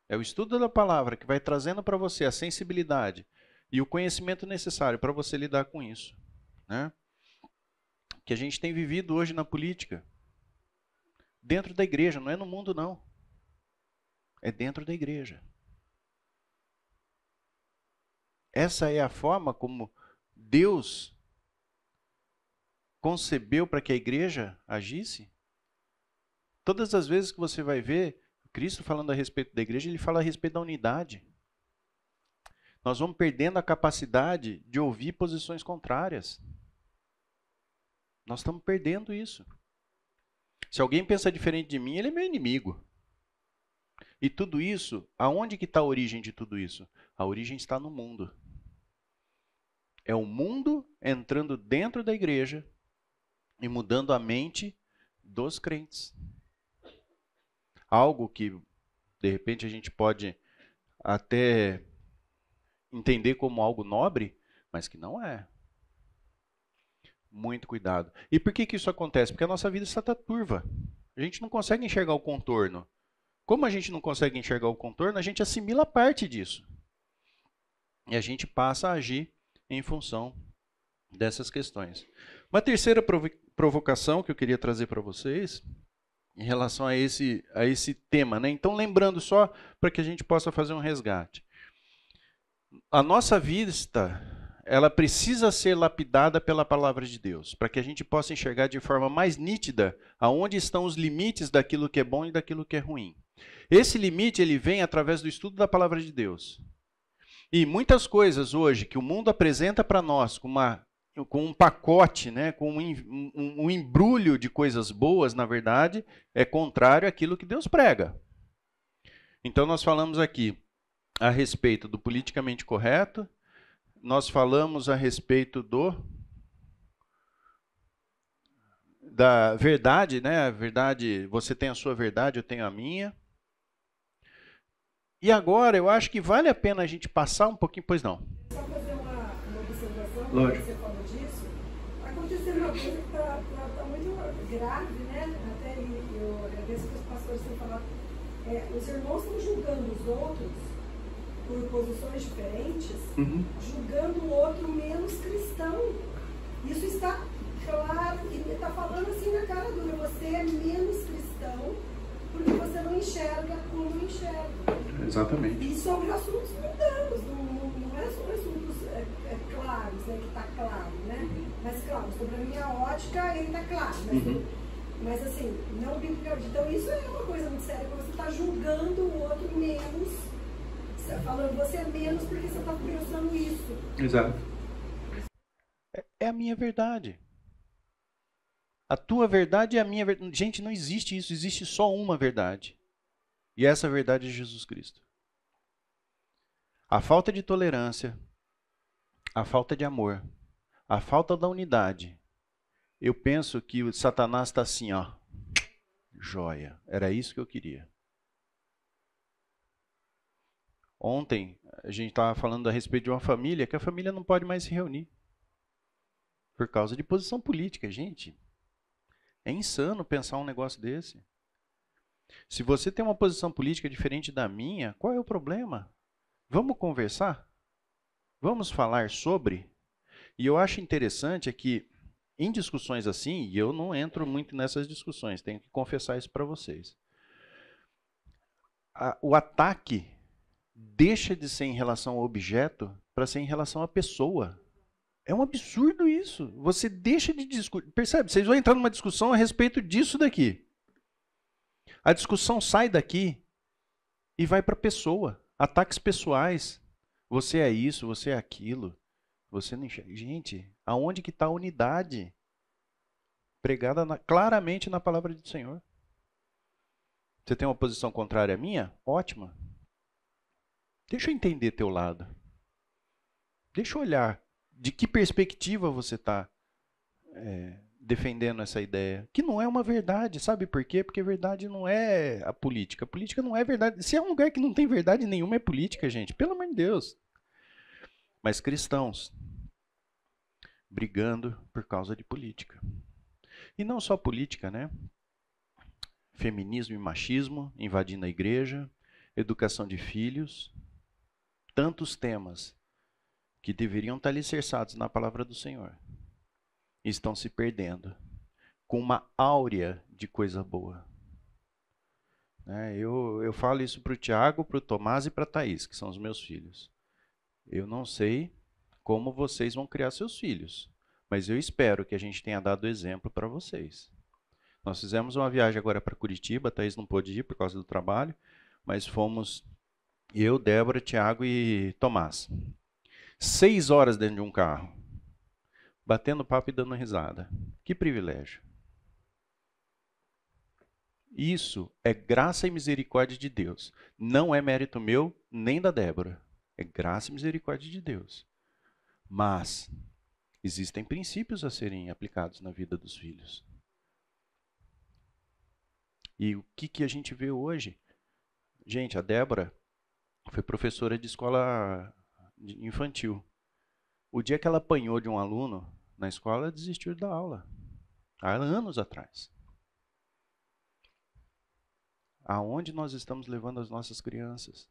É o estudo da palavra que vai trazendo para você a sensibilidade e o conhecimento necessário para você lidar com isso, né? Que a gente tem vivido hoje na política. Dentro da igreja, não é no mundo não. É dentro da igreja. Essa é a forma como Deus concebeu para que a igreja agisse. Todas as vezes que você vai ver Cristo falando a respeito da igreja, ele fala a respeito da unidade. Nós vamos perdendo a capacidade de ouvir posições contrárias. Nós estamos perdendo isso. Se alguém pensa diferente de mim, ele é meu inimigo. E tudo isso, aonde que está a origem de tudo isso? A origem está no mundo. É o mundo entrando dentro da igreja e mudando a mente dos crentes. Algo que, de repente, a gente pode até entender como algo nobre, mas que não é. Muito cuidado. E por que isso acontece? Porque a nossa vida está turva. A gente não consegue enxergar o contorno. Como a gente não consegue enxergar o contorno, a gente assimila parte disso. E a gente passa a agir em função dessas questões. Uma terceira provocação que eu queria trazer para vocês em relação a esse tema, né? Então, lembrando só para que a gente possa fazer um resgate. A nossa vista, ela precisa ser lapidada pela palavra de Deus, para que a gente possa enxergar de forma mais nítida aonde estão os limites daquilo que é bom e daquilo que é ruim. Esse limite, ele vem através do estudo da palavra de Deus. E muitas coisas hoje que o mundo apresenta para nós com um pacote, né, com um embrulho de coisas boas, na verdade, é contrário àquilo que Deus prega. Então nós falamos aqui a respeito do politicamente correto, nós falamos a respeito da verdade, né? A verdade, você tem a sua verdade, eu tenho a minha. E agora eu acho que vale a pena a gente passar um pouquinho, pois não. Só fazer uma observação, Lógico. você falou disso. Acontecendo uma coisa que está muito grave, né? Até eu agradeço que os pastores têm falado. Os irmãos estão julgando os outros por posições diferentes, julgando o outro menos cristão. Isso está claro, e ele está falando assim na cara dura, você é menos cristão porque você não enxerga como eu enxergo. Exatamente. E sobre assuntos mundanos, não é sobre assuntos claros, né, que está claro, né? Mas claro, sobre a minha ótica ele está claro, mas assim, não biblicamente. Então isso é uma coisa muito séria, porque você está julgando o outro menos, falando você é menos porque você está pensando isso. Exato. É a minha verdade. A tua verdade é a minha verdade. Gente, não existe isso, existe só uma verdade. E essa verdade é Jesus Cristo. A falta de tolerância, a falta de amor, a falta da unidade. Eu penso que o Satanás está assim, ó. Joia. Era isso que eu queria. Ontem, a gente estava falando a respeito de uma família, que a família não pode mais se reunir. Por causa de posição política, gente. É insano pensar um negócio desse. Se você tem uma posição política diferente da minha, qual é o problema? Vamos conversar? Vamos falar sobre? E eu acho interessante é que, em discussões assim, e eu não entro muito nessas discussões, tenho que confessar isso para vocês. O ataque deixa de ser em relação ao objeto para ser em relação à pessoa. É um absurdo isso. Você deixa de discutir. Percebe? Vocês vão entrar numa discussão a respeito disso daqui. A discussão sai daqui e vai para a pessoa. Ataques pessoais. Você é isso, você é aquilo. Você não enxerga. Gente, aonde que está a unidade? Pregada claramente na palavra do Senhor. Você tem uma posição contrária à minha? Ótima. Deixa eu entender teu lado. Deixa eu olhar. De que perspectiva você está defendendo essa ideia? Que não é uma verdade, sabe por quê? Porque verdade não é a política. A política não é verdade. Se é um lugar que não tem verdade nenhuma, é política, gente. Pelo amor de Deus. Mas cristãos brigando por causa de política. E não só política, né? Feminismo e machismo invadindo a igreja, educação de filhos, tantos temas que deveriam estar alicerçados na palavra do Senhor, estão se perdendo com uma áurea de coisa boa. Eu falo isso para o Tiago, para o Tomás e para a Thaís, que são os meus filhos. Eu não sei como vocês vão criar seus filhos, mas eu espero que a gente tenha dado exemplo para vocês. Nós fizemos uma viagem agora para Curitiba, a Thaís não pôde ir por causa do trabalho, mas fomos eu, Débora, Tiago e Tomás. 6 horas dentro de um carro, batendo papo e dando risada. Que privilégio. Isso é graça e misericórdia de Deus. Não é mérito meu, nem da Débora. É graça e misericórdia de Deus. Mas existem princípios a serem aplicados na vida dos filhos. E o que a gente vê hoje? Gente, a Débora foi professora de escola infantil. O dia que ela apanhou de um aluno na escola, ela desistiu de dar aula. Há anos atrás. Aonde nós estamos levando as nossas crianças?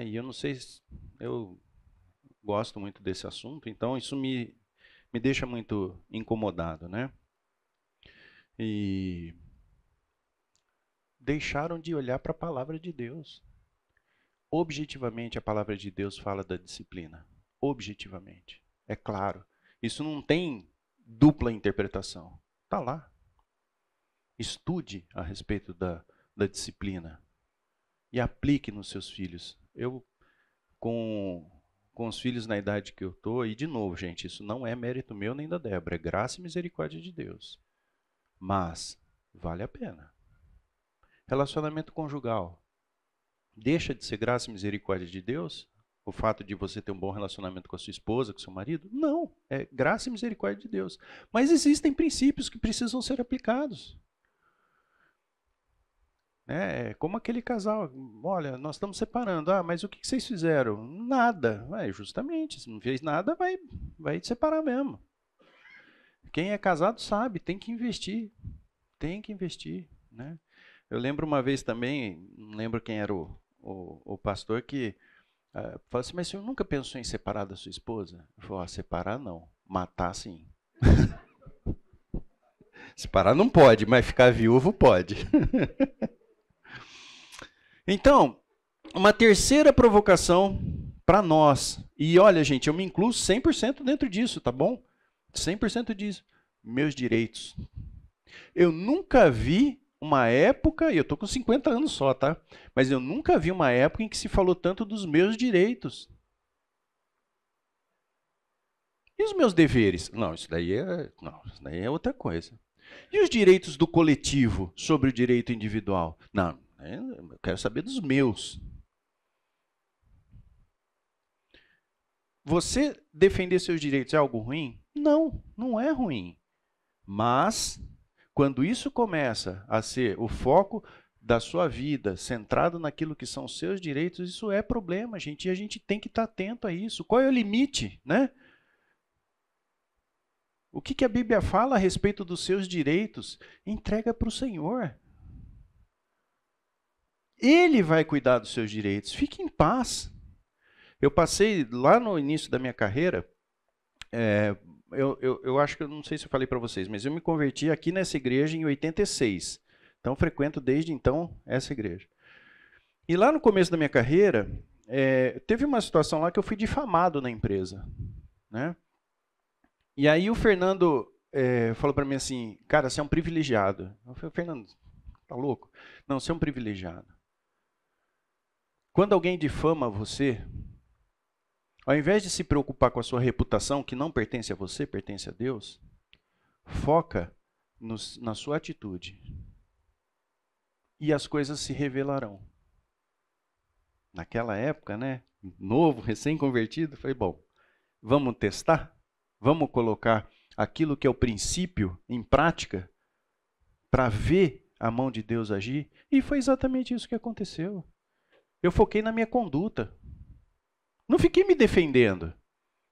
E eu não sei, eu gosto muito desse assunto, então isso me me deixa muito incomodado, né? E deixaram de olhar para a palavra de Deus. Objetivamente, a palavra de Deus fala da disciplina. Objetivamente. É claro. Isso não tem dupla interpretação. Está lá. Estude a respeito da disciplina. E aplique nos seus filhos. Eu, com os filhos na idade que eu estou, e de novo, gente, isso não é mérito meu nem da Débora, é graça e misericórdia de Deus. Mas vale a pena. Relacionamento conjugal. Deixa de ser graça e misericórdia de Deus o fato de você ter um bom relacionamento com a sua esposa, com o seu marido? Não, é graça e misericórdia de Deus. Mas existem princípios que precisam ser aplicados. É como aquele casal, olha, nós estamos separando, mas o que vocês fizeram? Nada. Justamente, se não fez nada, vai separar mesmo. Quem é casado sabe, tem que investir. Tem que investir, né? Eu lembro uma vez também, não lembro quem era o pastor, que falou assim, mas o senhor nunca pensou em separar da sua esposa? Eu falei, separar não, matar sim. Separar não pode, mas ficar viúvo pode. Então, uma terceira provocação para nós, e olha gente, eu me incluo 100% dentro disso, tá bom? 100% disso, meus direitos. Eu nunca vi uma época, e eu estou com 50 anos só, tá? Mas eu nunca vi uma época em que se falou tanto dos meus direitos. E os meus deveres? Não, isso daí é outra coisa. E os direitos do coletivo sobre o direito individual? Não, eu quero saber dos meus. Você defender seus direitos é algo ruim? Não, não é ruim. Mas quando isso começa a ser o foco da sua vida, centrado naquilo que são os seus direitos, isso é problema, gente. E a gente tem que estar atento a isso. Qual é o limite, né? O que a Bíblia fala a respeito dos seus direitos? Entrega para o Senhor. Ele vai cuidar dos seus direitos. Fique em paz. Eu passei lá no início da minha carreira, eu acho que eu não sei se eu falei para vocês, mas eu me converti aqui nessa igreja em 86. Então, frequento desde então essa igreja. E lá no começo da minha carreira, teve uma situação lá que eu fui difamado na empresa, né? E aí o Fernando falou para mim assim, cara, você é um privilegiado. Eu falei, Fernando, tá louco? Não, você é um privilegiado. Quando alguém difama você, ao invés de se preocupar com a sua reputação, que não pertence a você, pertence a Deus, foca na sua atitude. E as coisas se revelarão. Naquela época, né, novo, recém-convertido, falei, bom, vamos testar? Vamos colocar aquilo que é o princípio em prática para ver a mão de Deus agir? E foi exatamente isso que aconteceu. Eu foquei na minha conduta. Não fiquei me defendendo.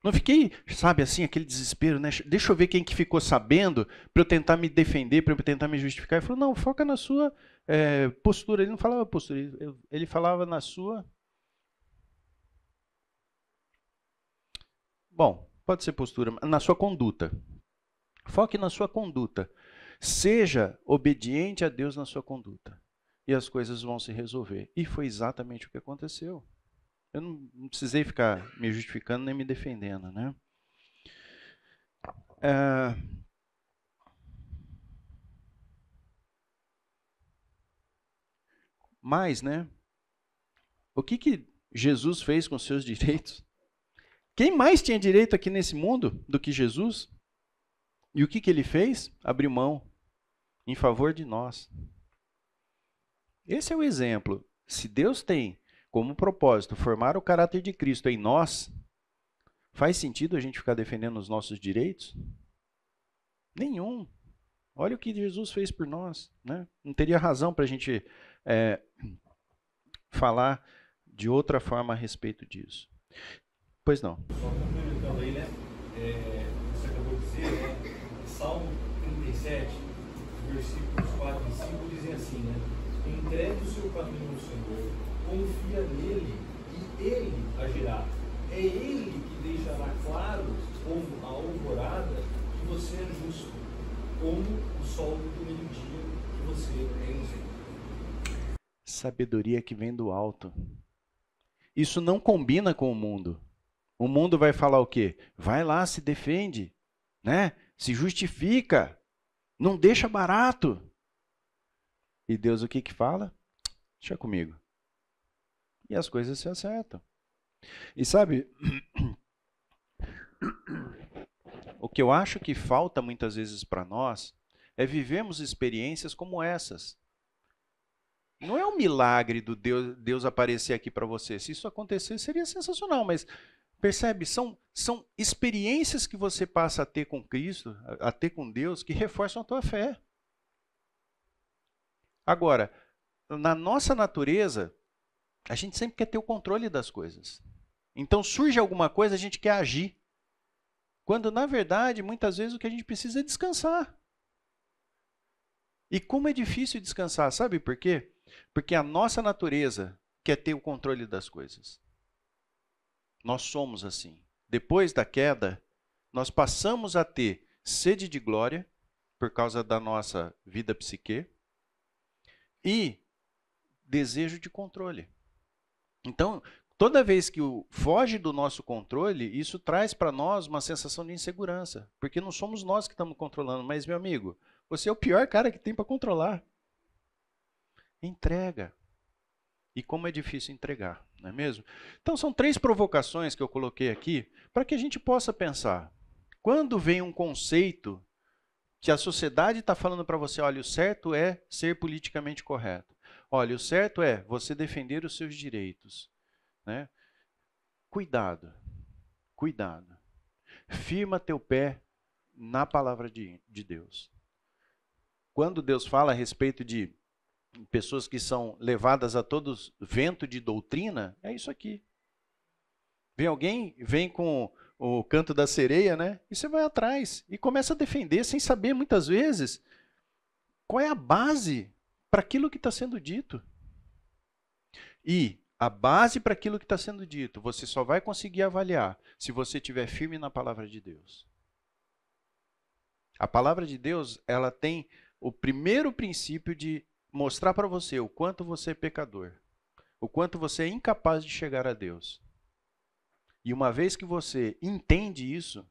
Não fiquei, sabe, assim, aquele desespero, né? Deixa eu ver quem que ficou sabendo para eu tentar me defender, para eu tentar me justificar. Ele falou, não, foca na sua postura. Ele não falava postura, ele falava na sua... Bom, pode ser postura, na sua conduta. Foque na sua conduta. Seja obediente a Deus na sua conduta. E as coisas vão se resolver. E foi exatamente o que aconteceu. Eu não precisei ficar me justificando nem me defendendo, né? Mas, né? O que Jesus fez com seus direitos? Quem mais tinha direito aqui nesse mundo do que Jesus? E o que ele fez? Abriu mão em favor de nós. Esse é o exemplo. Se Deus tem como propósito formar o caráter de Cristo em nós, faz sentido a gente ficar defendendo os nossos direitos? Nenhum. Olha o que Jesus fez por nós, né? Não teria razão para a gente falar de outra forma a respeito disso. Pois não. Só complementando aí, né? Você acabou de dizer, né? Salmo 37, versículos 4 e 5 dizem assim, né? Entregue o seu caminho ao Senhor, confia nele e ele agirá. É ele que deixará claro como a alvorada como o sol do meio-dia que você é inocente. Sabedoria que vem do alto. Isso não combina com o mundo. O mundo vai falar o quê? Vai lá, se defende, né? Se justifica, não deixa barato. E Deus o que que fala? Deixa comigo. E as coisas se acertam. E sabe, o que eu acho que falta muitas vezes para nós é vivermos experiências como essas. Não é um milagre do Deus aparecer aqui para você. Se isso acontecer, seria sensacional, mas percebe, são experiências que você passa a ter com Cristo, a ter com Deus, que reforçam a tua fé. Agora, na nossa natureza, a gente sempre quer ter o controle das coisas. Então surge alguma coisa, a gente quer agir. Quando, na verdade, muitas vezes o que a gente precisa é descansar. E como é difícil descansar, sabe por quê? Porque a nossa natureza quer ter o controle das coisas. Nós somos assim. Depois da queda, nós passamos a ter sede de glória, por causa da nossa vida psique, e desejo de controle. Então, toda vez que foge do nosso controle, isso traz para nós uma sensação de insegurança, porque não somos nós que estamos controlando, mas, meu amigo, você é o pior cara que tem para controlar. Entrega. E como é difícil entregar, não é mesmo? Então, são 3 provocações que eu coloquei aqui para que a gente possa pensar. Quando vem um conceito que a sociedade está falando para você, olha, o certo é ser politicamente correto. Olha, o certo é você defender os seus direitos, né? Cuidado, cuidado. Firma teu pé na palavra de Deus. Quando Deus fala a respeito de pessoas que são levadas a todos vento de doutrina, é isso aqui. Vem alguém, vem com o canto da sereia, né? E você vai atrás e começa a defender sem saber muitas vezes qual é a base para aquilo que está sendo dito. E a base para aquilo que está sendo dito, você só vai conseguir avaliar se você estiver firme na palavra de Deus. A palavra de Deus, ela tem o primeiro princípio de mostrar para você o quanto você é pecador, o quanto você é incapaz de chegar a Deus. E uma vez que você entende isso,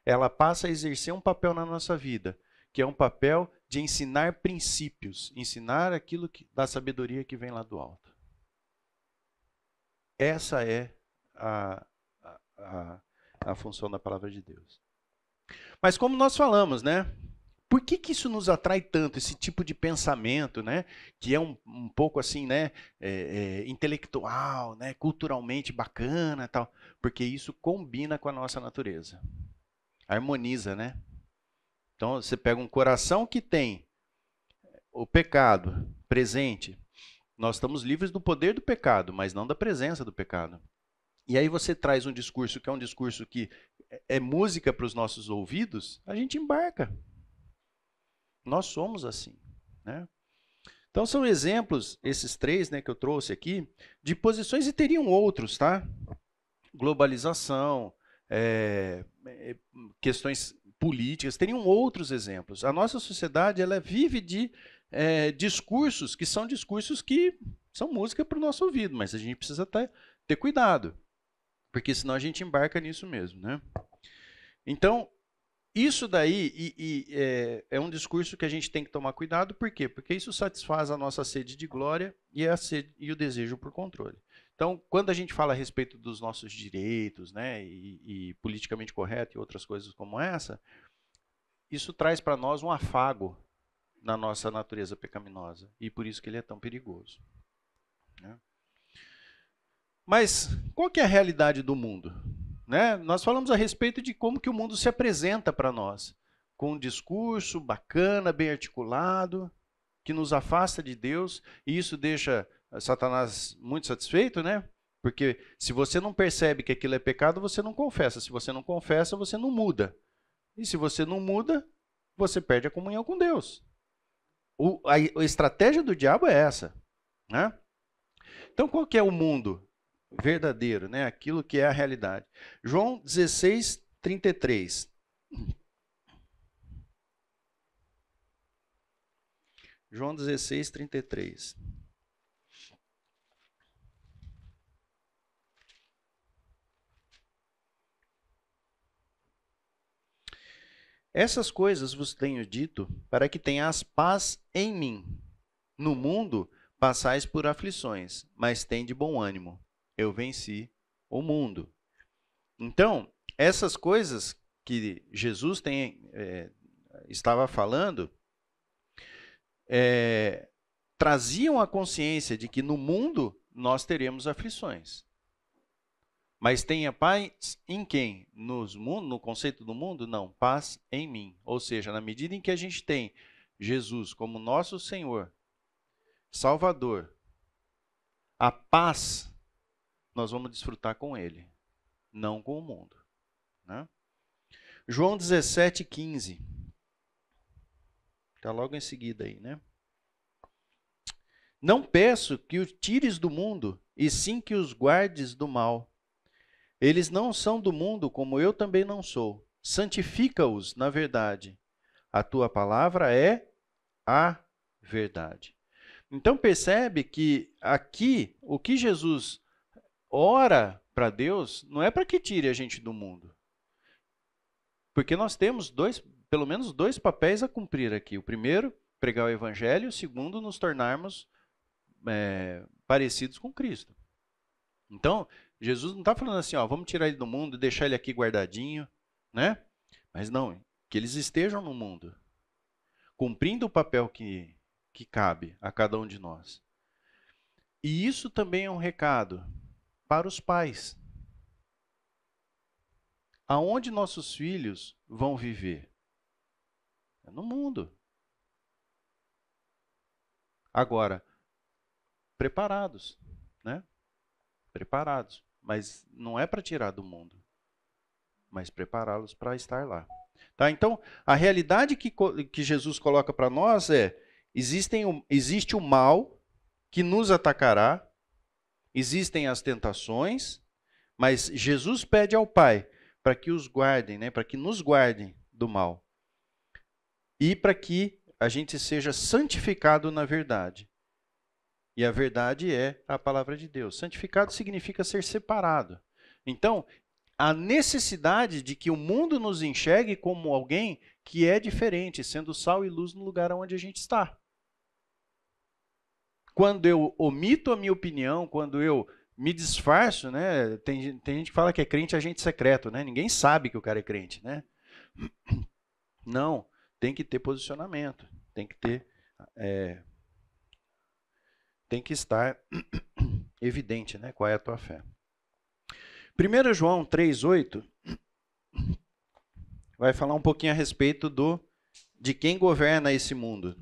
ela passa a exercer um papel na nossa vida, que é um papel de ensinar princípios, ensinar aquilo da sabedoria que vem lá do alto. Essa é a função da palavra de Deus. Mas como nós falamos, né? Por que isso nos atrai tanto, esse tipo de pensamento, né? Que é um pouco assim, né? Intelectual, né? Culturalmente bacana e tal. Porque isso combina com a nossa natureza. Harmoniza, né? Então, você pega um coração que tem o pecado presente. Nós estamos livres do poder do pecado, mas não da presença do pecado. E aí você traz um discurso que é um discurso que é música para os nossos ouvidos, a gente embarca. Nós somos assim, né? Então são exemplos, esses 3, né, que eu trouxe aqui, de posições, e teriam outros, tá? Globalização, questões políticas, teriam outros exemplos. A nossa sociedade, ela vive de discursos que são música para o nosso ouvido, mas a gente precisa ter cuidado, porque senão a gente embarca nisso mesmo, né? Então, isso daí é um discurso que a gente tem que tomar cuidado. Por quê? Porque isso satisfaz a nossa sede de glória e o desejo por controle. Então, quando a gente fala a respeito dos nossos direitos, né, e politicamente correto e outras coisas como essa, isso traz para nós um afago na nossa natureza pecaminosa. E por isso que ele é tão perigoso, né? Mas qual que é a realidade do mundo? Né? Nós falamos a respeito de como que o mundo se apresenta para nós, com um discurso bacana, bem articulado, que nos afasta de Deus, e isso deixa Satanás muito satisfeito, né? Porque se você não percebe que aquilo é pecado, você não confessa. Se você não confessa, você não muda. E se você não muda, você perde a comunhão com Deus. A estratégia do diabo é essa, né? Então, qual que é o mundo verdadeiro, né? Aquilo que é a realidade? João 16, 33. João 16, 33. Essas coisas vos tenho dito para que tenhas paz em mim. No mundo passais por aflições, mas tende bom ânimo. Eu venci o mundo. Então, essas coisas que Jesus estava falando traziam a consciência de que no mundo nós teremos aflições. Mas tenha paz em quem? No conceito do mundo? Não, paz em mim. Ou seja, na medida em que a gente tem Jesus como nosso Senhor, Salvador, a paz nós vamos desfrutar com Ele, não com o mundo. Né? João 17, 15. Está logo em seguida aí, né? Não peço que os tires do mundo, e sim que os guardes do mal. Eles não são do mundo, como eu também não sou. Santifica-os na verdade. A tua palavra é a verdade. Então percebe que aqui o que Jesus ora para Deus não é para que tire a gente do mundo. Porque nós temos pelo menos dois papéis a cumprir aqui. O primeiro, pregar o evangelho. O segundo, nos tornarmos parecidos com Cristo. Então, Jesus não está falando assim, ó, vamos tirar ele do mundo e deixar ele aqui guardadinho, né? Mas não, que eles estejam no mundo, cumprindo o papel que cabe a cada um de nós. E isso também é um recado para os pais. Aonde nossos filhos vão viver? É no mundo. Agora, preparados, né? Preparados. Mas não é para tirar do mundo, mas prepará-los para estar lá. Tá? Então, a realidade que Jesus coloca para nós existe o mal que nos atacará, existem as tentações, mas Jesus pede ao Pai para que os guardem, né? Para que nos guardem do mal. E para que a gente seja santificado na verdade. E a verdade é a palavra de Deus. Santificado significa ser separado. Então, a necessidade de que o mundo nos enxergue como alguém que é diferente, sendo sal e luz no lugar onde a gente está. Quando eu omito a minha opinião, quando eu me disfarço, né? Tem gente que fala que é crente agente secreto, né? Ninguém sabe que o cara é crente, né? Não, tem que ter posicionamento, tem que ter... tem que estar evidente, né, qual é a tua fé. 1 João 3,8 vai falar um pouquinho a respeito de quem governa esse mundo.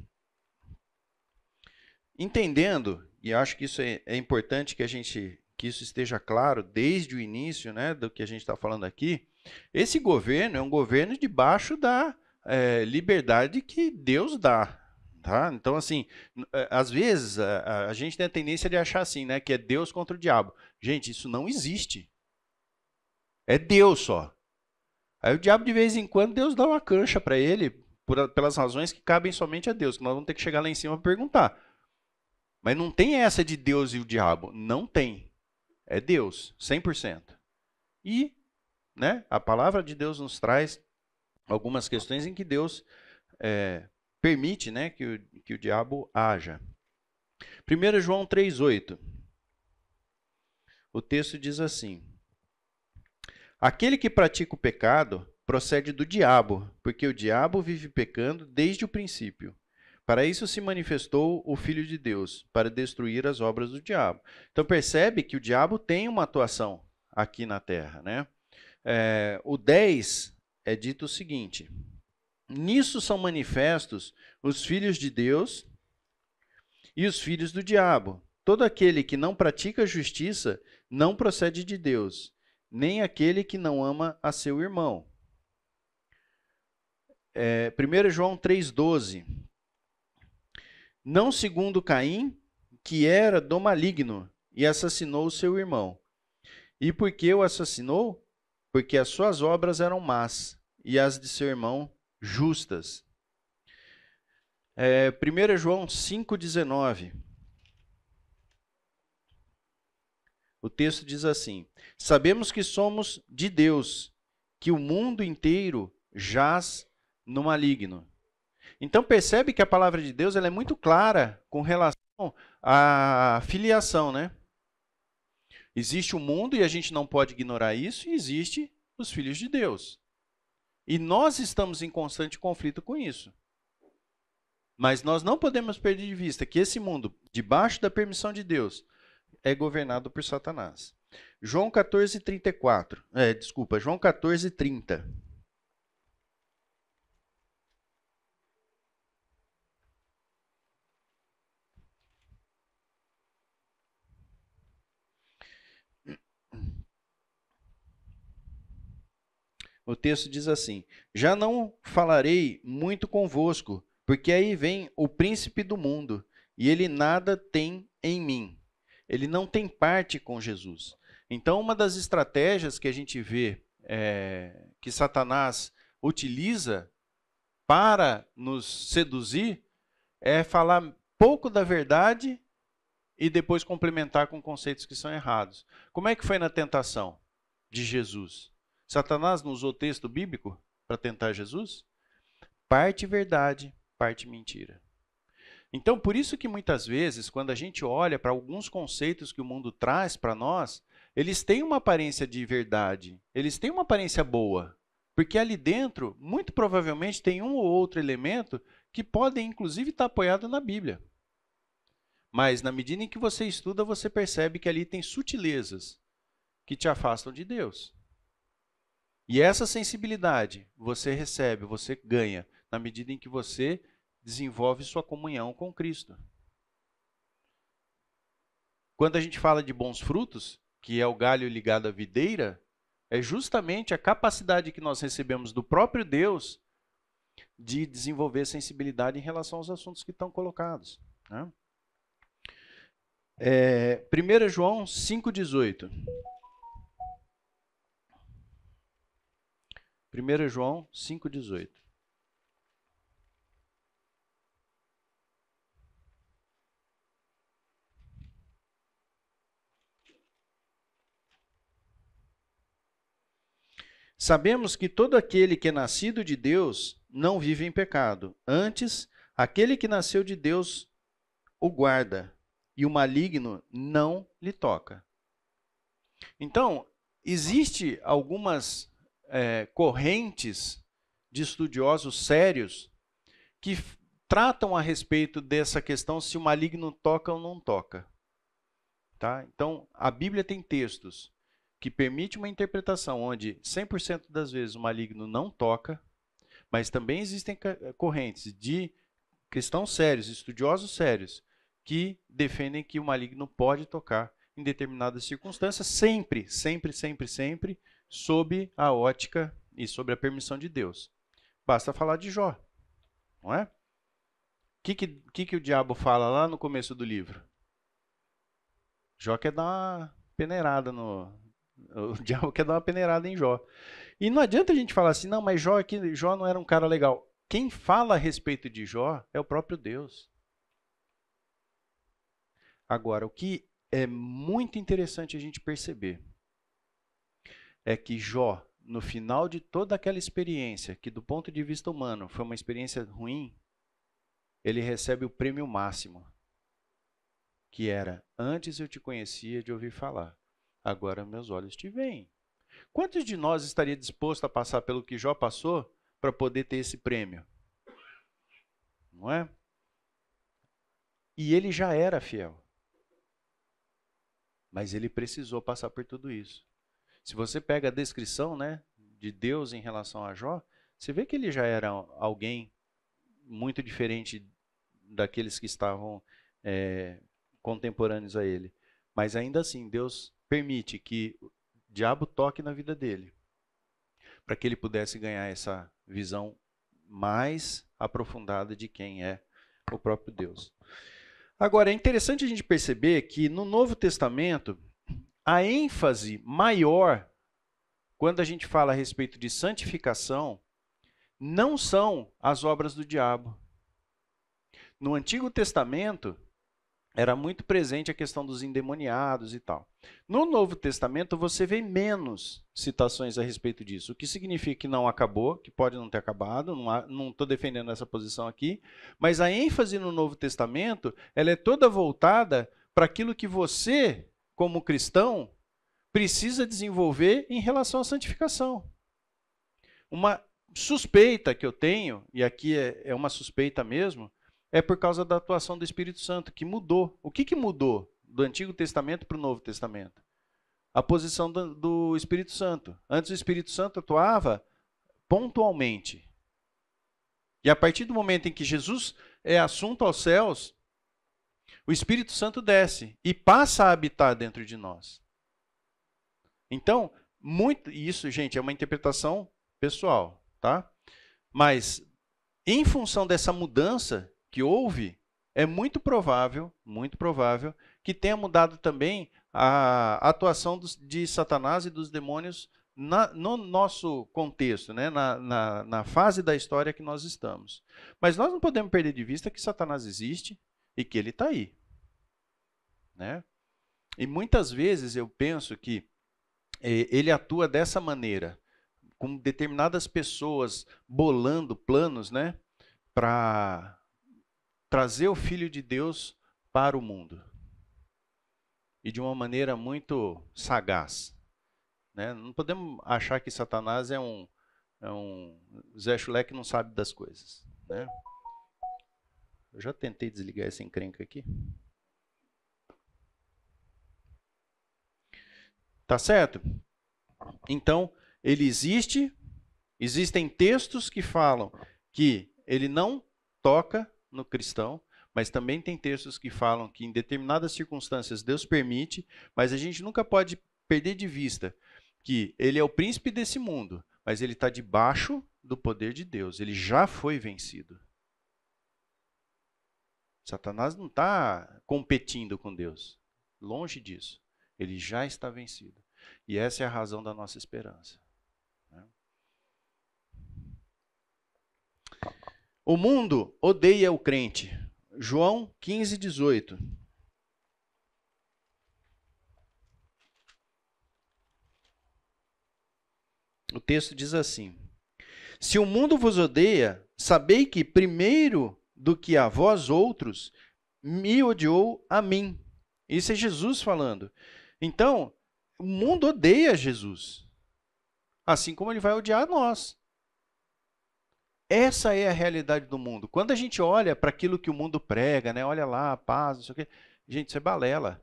Entendendo, e acho que isso é importante que isso esteja claro desde o início, né, do que a gente está falando aqui, esse governo é um governo debaixo da liberdade que Deus dá. Tá? Então, assim, às vezes a gente tem a tendência de achar assim, né, que é Deus contra o diabo. Gente, isso não existe. É Deus só. Aí o diabo, de vez em quando, Deus dá uma cancha para ele, pelas razões que cabem somente a Deus, que nós vamos ter que chegar lá em cima para perguntar. Mas não tem essa de Deus e o diabo. Não tem. É Deus, 100%. E, né, a palavra de Deus nos traz algumas questões em que Deus... permite, né, que o diabo haja. 1 João 3,8. O texto diz assim: aquele que pratica o pecado procede do diabo, porque o diabo vive pecando desde o princípio. Para isso se manifestou o Filho de Deus, para destruir as obras do diabo. Então percebe que o diabo tem uma atuação aqui na terra, né? O 10 é dito o seguinte: nisso são manifestos os filhos de Deus e os filhos do diabo. Todo aquele que não pratica a justiça não procede de Deus, nem aquele que não ama a seu irmão. 1 João 3,12. Não segundo Caim, que era do maligno e assassinou o seu irmão. E por que o assassinou? Porque as suas obras eram más e as de seu irmão justas. 1 João 5,19. O texto diz assim: sabemos que somos de Deus, que o mundo inteiro jaz no maligno. Então percebe que a palavra de Deus ela é muito clara com relação à filiação, né? Existe o mundo e a gente não pode ignorar isso, e existe os filhos de Deus. E nós estamos em constante conflito com isso. Mas nós não podemos perder de vista que esse mundo, debaixo da permissão de Deus, é governado por Satanás. João 14:34. João 14:30. O texto diz assim: já não falarei muito convosco, porque aí vem o príncipe do mundo, e ele nada tem em mim. Ele não tem parte com Jesus. Então, uma das estratégias que a gente vê que Satanás utiliza para nos seduzir é falar pouco da verdade e depois complementar com conceitos que são errados. Como é que foi na tentação de Jesus? Satanás não usou texto bíblico para tentar Jesus? Parte verdade, parte mentira. Então, por isso que muitas vezes, quando a gente olha para alguns conceitos que o mundo traz para nós, eles têm uma aparência de verdade, eles têm uma aparência boa, porque ali dentro, muito provavelmente, tem um ou outro elemento que podem, inclusive, estar apoiado na Bíblia. Mas, na medida em que você estuda, você percebe que ali tem sutilezas que te afastam de Deus. E essa sensibilidade você recebe, você ganha, na medida em que você desenvolve sua comunhão com Cristo. Quando a gente fala de bons frutos, que é o galho ligado à videira, é justamente a capacidade que nós recebemos do próprio Deus de desenvolver sensibilidade em relação aos assuntos que estão colocados, né? 1 João 5,18. 1 João 5,18. Sabemos que todo aquele que é nascido de Deus não vive em pecado. Antes, aquele que nasceu de Deus o guarda, e o maligno não lhe toca. Então, existe algumas correntes de estudiosos sérios que tratam a respeito dessa questão se o maligno toca ou não toca. Tá? Então, a Bíblia tem textos que permite uma interpretação onde 100% das vezes o maligno não toca, mas também existem correntes de cristãos sérios, estudiosos sérios, que defendem que o maligno pode tocar em determinadas circunstâncias, sempre, sempre, sempre, sempre, sob a ótica e sob a permissão de Deus. Basta falar de Jó, não é? O que o diabo fala lá no começo do livro? Jó quer dar uma peneirada O diabo quer dar uma peneirada em Jó. E não adianta a gente falar assim, não, mas Jó não era um cara legal. Quem fala a respeito de Jó é o próprio Deus. Agora, o que é muito interessante a gente perceber é que Jó, no final de toda aquela experiência, que do ponto de vista humano foi uma experiência ruim, ele recebe o prêmio máximo, que era: antes eu te conhecia de ouvir falar, agora meus olhos te veem. Quantos de nós estaria disposto a passar pelo que Jó passou para poder ter esse prêmio? Não é? E ele já era fiel. Mas ele precisou passar por tudo isso. Se você pega a descrição, né, de Deus em relação a Jó, você vê que ele já era alguém muito diferente daqueles que estavam contemporâneos a ele. Mas ainda assim, Deus permite que o diabo toque na vida dele, para que ele pudesse ganhar essa visão mais aprofundada de quem é o próprio Deus. Agora, é interessante a gente perceber que no Novo Testamento, a ênfase maior, quando a gente fala a respeito de santificação, não são as obras do diabo. No Antigo Testamento, era muito presente a questão dos endemoniados e tal. No Novo Testamento, você vê menos citações a respeito disso, o que significa que não acabou, que pode não ter acabado, não estou defendendo essa posição aqui, mas a ênfase no Novo Testamento, ela é toda voltada para aquilo que você, como cristão, precisa desenvolver em relação à santificação. Uma suspeita que eu tenho, e aqui é uma suspeita mesmo, é por causa da atuação do Espírito Santo, que mudou. O que mudou do Antigo Testamento para o Novo Testamento? A posição do Espírito Santo. Antes o Espírito Santo atuava pontualmente. E a partir do momento em que Jesus é assunto aos céus, o Espírito Santo desce e passa a habitar dentro de nós. Então, isso, gente, é uma interpretação pessoal, tá? Mas, em função dessa mudança que houve, é muito provável que tenha mudado também a atuação de Satanás e dos demônios no nosso contexto, né? na fase da história que nós estamos. Mas nós não podemos perder de vista que Satanás existe e que ele está aí. Né? E muitas vezes eu penso que ele atua dessa maneira, com determinadas pessoas bolando planos, né, para trazer o Filho de Deus para o mundo. E de uma maneira muito sagaz. Né? Não podemos achar que Satanás é um Zé Chulé que não sabe das coisas. Né? Eu já tentei desligar essa encrenca aqui. Tá certo? Então, ele existe, existem textos que falam que ele não toca no cristão, mas também tem textos que falam que em determinadas circunstâncias Deus permite, mas a gente nunca pode perder de vista que ele é o príncipe desse mundo, mas ele está debaixo do poder de Deus, ele já foi vencido. Satanás não está competindo com Deus, longe disso. Ele já está vencido. E essa é a razão da nossa esperança. O mundo odeia o crente. João 15, 18. O texto diz assim: se o mundo vos odeia, sabei que primeiro do que a vós outros, me odiou a mim. Isso é Jesus falando. Então, o mundo odeia Jesus, assim como ele vai odiar nós. Essa é a realidade do mundo. Quando a gente olha para aquilo que o mundo prega, né? Olha lá, a paz, não sei o quê. Gente, isso é balela.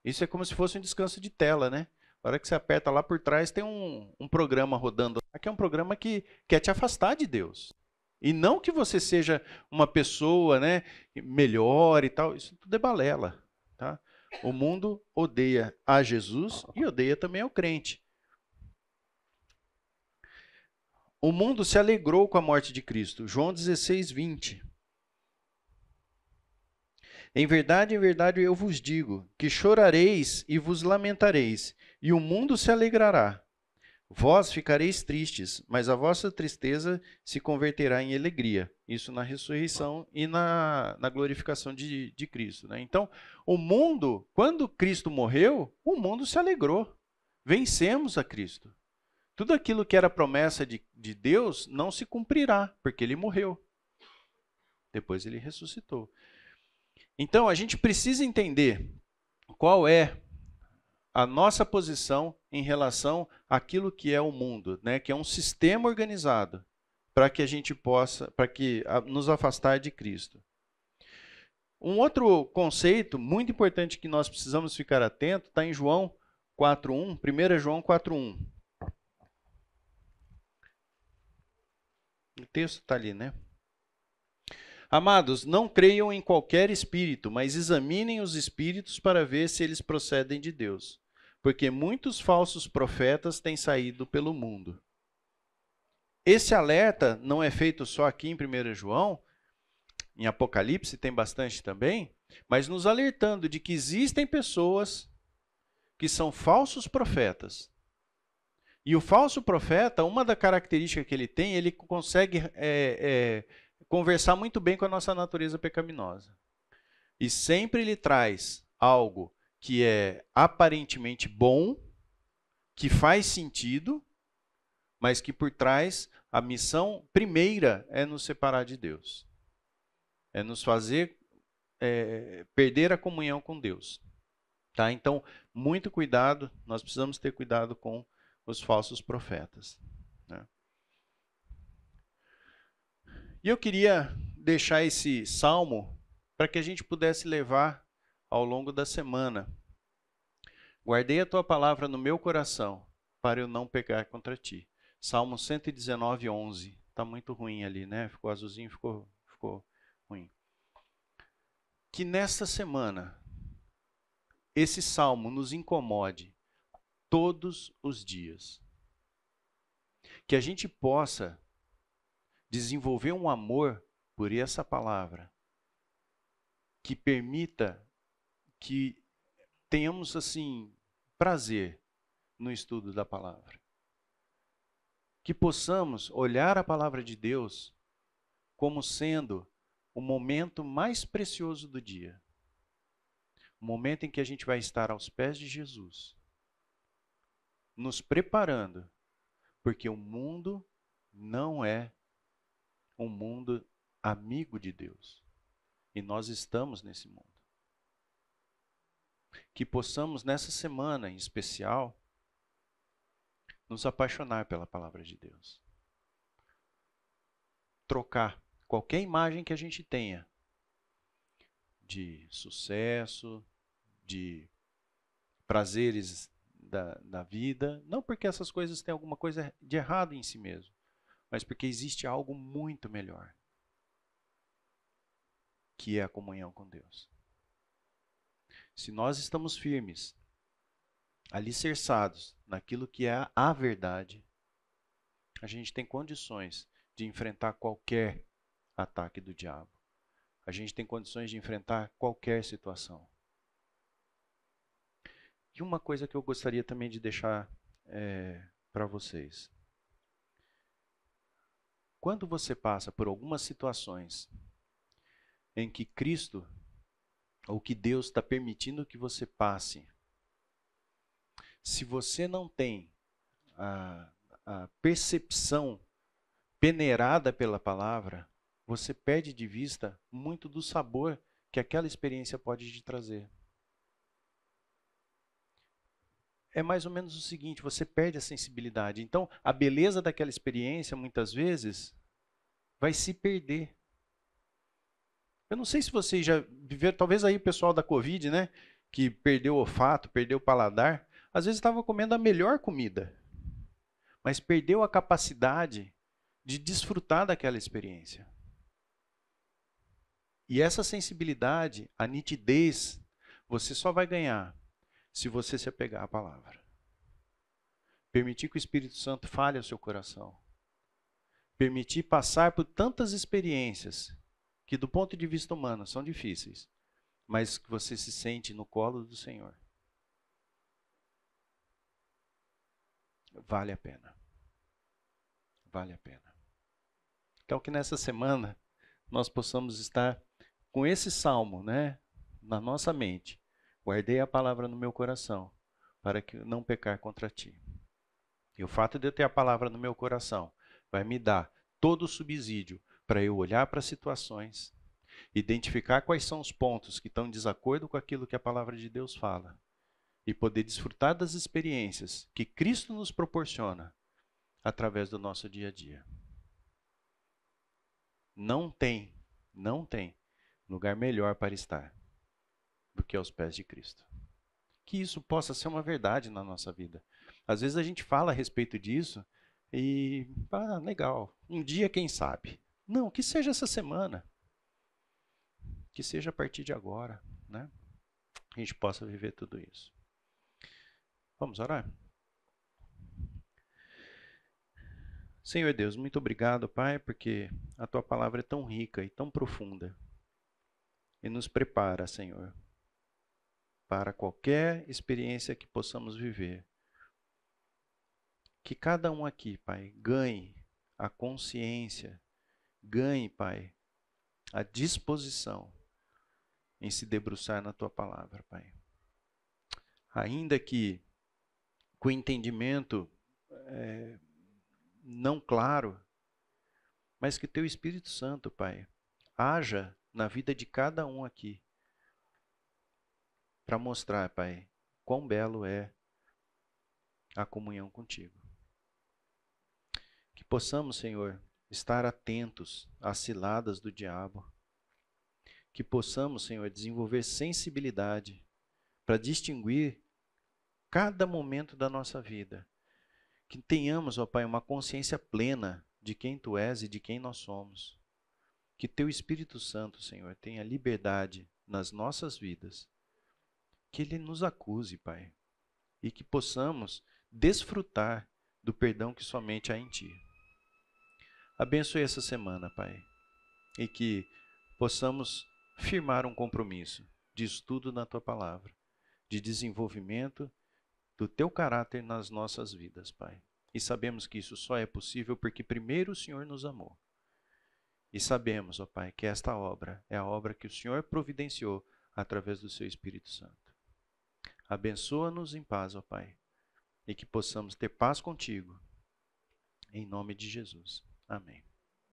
Isso é como se fosse um descanso de tela, né? Na hora que você aperta lá por trás, tem um programa rodando lá, que é um programa que quer te afastar de Deus. E não que você seja uma pessoa, né, melhor e tal. Isso tudo é balela. Tá? O mundo odeia a Jesus e odeia também ao crente. O mundo se alegrou com a morte de Cristo. João 16, 20. Em verdade, eu vos digo, que chorareis e vos lamentareis, e o mundo se alegrará. Vós ficareis tristes, mas a vossa tristeza se converterá em alegria. Isso na ressurreição e na glorificação de Cristo. Né? Então, o mundo, quando Cristo morreu, o mundo se alegrou. Vencemos a Cristo. Tudo aquilo que era promessa de Deus não se cumprirá, porque ele morreu. Depois ele ressuscitou. Então, a gente precisa entender qual é a nossa posição em relação àquilo que é o mundo, né? Que é um sistema organizado para que a gente possa, nos afastar de Cristo. Um outro conceito muito importante que nós precisamos ficar atento está em João 4:1, 1 João 4:1. O texto está ali, né? Amados, não creiam em qualquer espírito, mas examinem os espíritos para ver se eles procedem de Deus. Porque muitos falsos profetas têm saído pelo mundo. Esse alerta não é feito só aqui em 1 João, em Apocalipse tem bastante também, mas nos alertando de que existem pessoas que são falsos profetas. E o falso profeta, uma da características que ele tem, ele consegue conversar muito bem com a nossa natureza pecaminosa. E sempre ele traz algo que é aparentemente bom, que faz sentido, mas que por trás a missão primeira é nos separar de Deus. É nos fazer perder a comunhão com Deus. Tá? Então, muito cuidado, nós precisamos ter cuidado com os falsos profetas. Né? E eu queria deixar esse salmo para que a gente pudesse levar ao longo da semana. Guardei a tua palavra no meu coração, para eu não pecar contra ti. Salmo 119, 11. Está muito ruim ali, né? Ficou azulzinho, ficou ruim. Que nesta semana, esse salmo nos incomode todos os dias. Que a gente possa desenvolver um amor por essa palavra, que permita que tenhamos, assim, prazer no estudo da palavra. Que possamos olhar a palavra de Deus como sendo o momento mais precioso do dia. O momento em que a gente vai estar aos pés de Jesus, nos preparando, porque o mundo não é um mundo amigo de Deus. E nós estamos nesse mundo. Que possamos, nessa semana em especial, nos apaixonar pela palavra de Deus. Trocar qualquer imagem que a gente tenha de sucesso, de prazeres da vida, não porque essas coisas têm alguma coisa de errado em si mesmo, mas porque existe algo muito melhor, que é a comunhão com Deus. Se nós estamos firmes, alicerçados naquilo que é a verdade, a gente tem condições de enfrentar qualquer ataque do diabo. A gente tem condições de enfrentar qualquer situação. E uma coisa que eu gostaria também de deixar para vocês. Quando você passa por algumas situações em que Cristo, ou que Deus está permitindo que você passe, se você não tem a percepção peneirada pela palavra, você perde de vista muito do sabor que aquela experiência pode te trazer. É mais ou menos o seguinte, você perde a sensibilidade. Então, a beleza daquela experiência, muitas vezes, vai se perder. Eu não sei se vocês já viveram, talvez aí o pessoal da Covid, né, que perdeu o olfato, perdeu o paladar, às vezes estava comendo a melhor comida, mas perdeu a capacidade de desfrutar daquela experiência. E essa sensibilidade, a nitidez, você só vai ganhar se você se apegar à palavra. Permitir que o Espírito Santo fale ao seu coração. Permitir passar por tantas experiências que do ponto de vista humano são difíceis, mas que você se sente no colo do Senhor. Vale a pena. Vale a pena. Então que nessa semana nós possamos estar com esse salmo, né, na nossa mente. Guardei a palavra no meu coração, para que não pecar contra ti. E o fato de eu ter a palavra no meu coração vai me dar todo o subsídio para eu olhar para as situações, identificar quais são os pontos que estão em desacordo com aquilo que a palavra de Deus fala e poder desfrutar das experiências que Cristo nos proporciona através do nosso dia a dia. Não tem lugar melhor para estar do que aos pés de Cristo. Que isso possa ser uma verdade na nossa vida. Às vezes a gente fala a respeito disso e, legal, um dia quem sabe. Não, que seja essa semana. Que seja a partir de agora, né? A gente possa viver tudo isso. Vamos orar? Senhor Deus, muito obrigado, Pai, porque a Tua palavra é tão rica e tão profunda. E nos prepara, Senhor, para qualquer experiência que possamos viver. Que cada um aqui, Pai, ganhe a consciência, ganhe, Pai, a disposição em se debruçar na tua palavra, Pai. Ainda que com entendimento não claro, mas que teu Espírito Santo, Pai, haja na vida de cada um aqui, para mostrar, Pai, quão belo é a comunhão contigo. Que possamos, Senhor, estar atentos às ciladas do diabo. Que possamos, Senhor, desenvolver sensibilidade para distinguir cada momento da nossa vida. Que tenhamos, ó Pai, uma consciência plena de quem Tu és e de quem nós somos. Que Teu Espírito Santo, Senhor, tenha liberdade nas nossas vidas. Que Ele nos acuse, Pai, e que possamos desfrutar do perdão que somente há em Ti. Abençoe essa semana, Pai, e que possamos firmar um compromisso de estudo na Tua palavra, de desenvolvimento do Teu caráter nas nossas vidas, Pai. E sabemos que isso só é possível porque primeiro o Senhor nos amou. E sabemos, ó Pai, que esta obra é a obra que o Senhor providenciou através do Seu Espírito Santo. Abençoa-nos em paz, ó Pai, e que possamos ter paz contigo. Em nome de Jesus. Amém.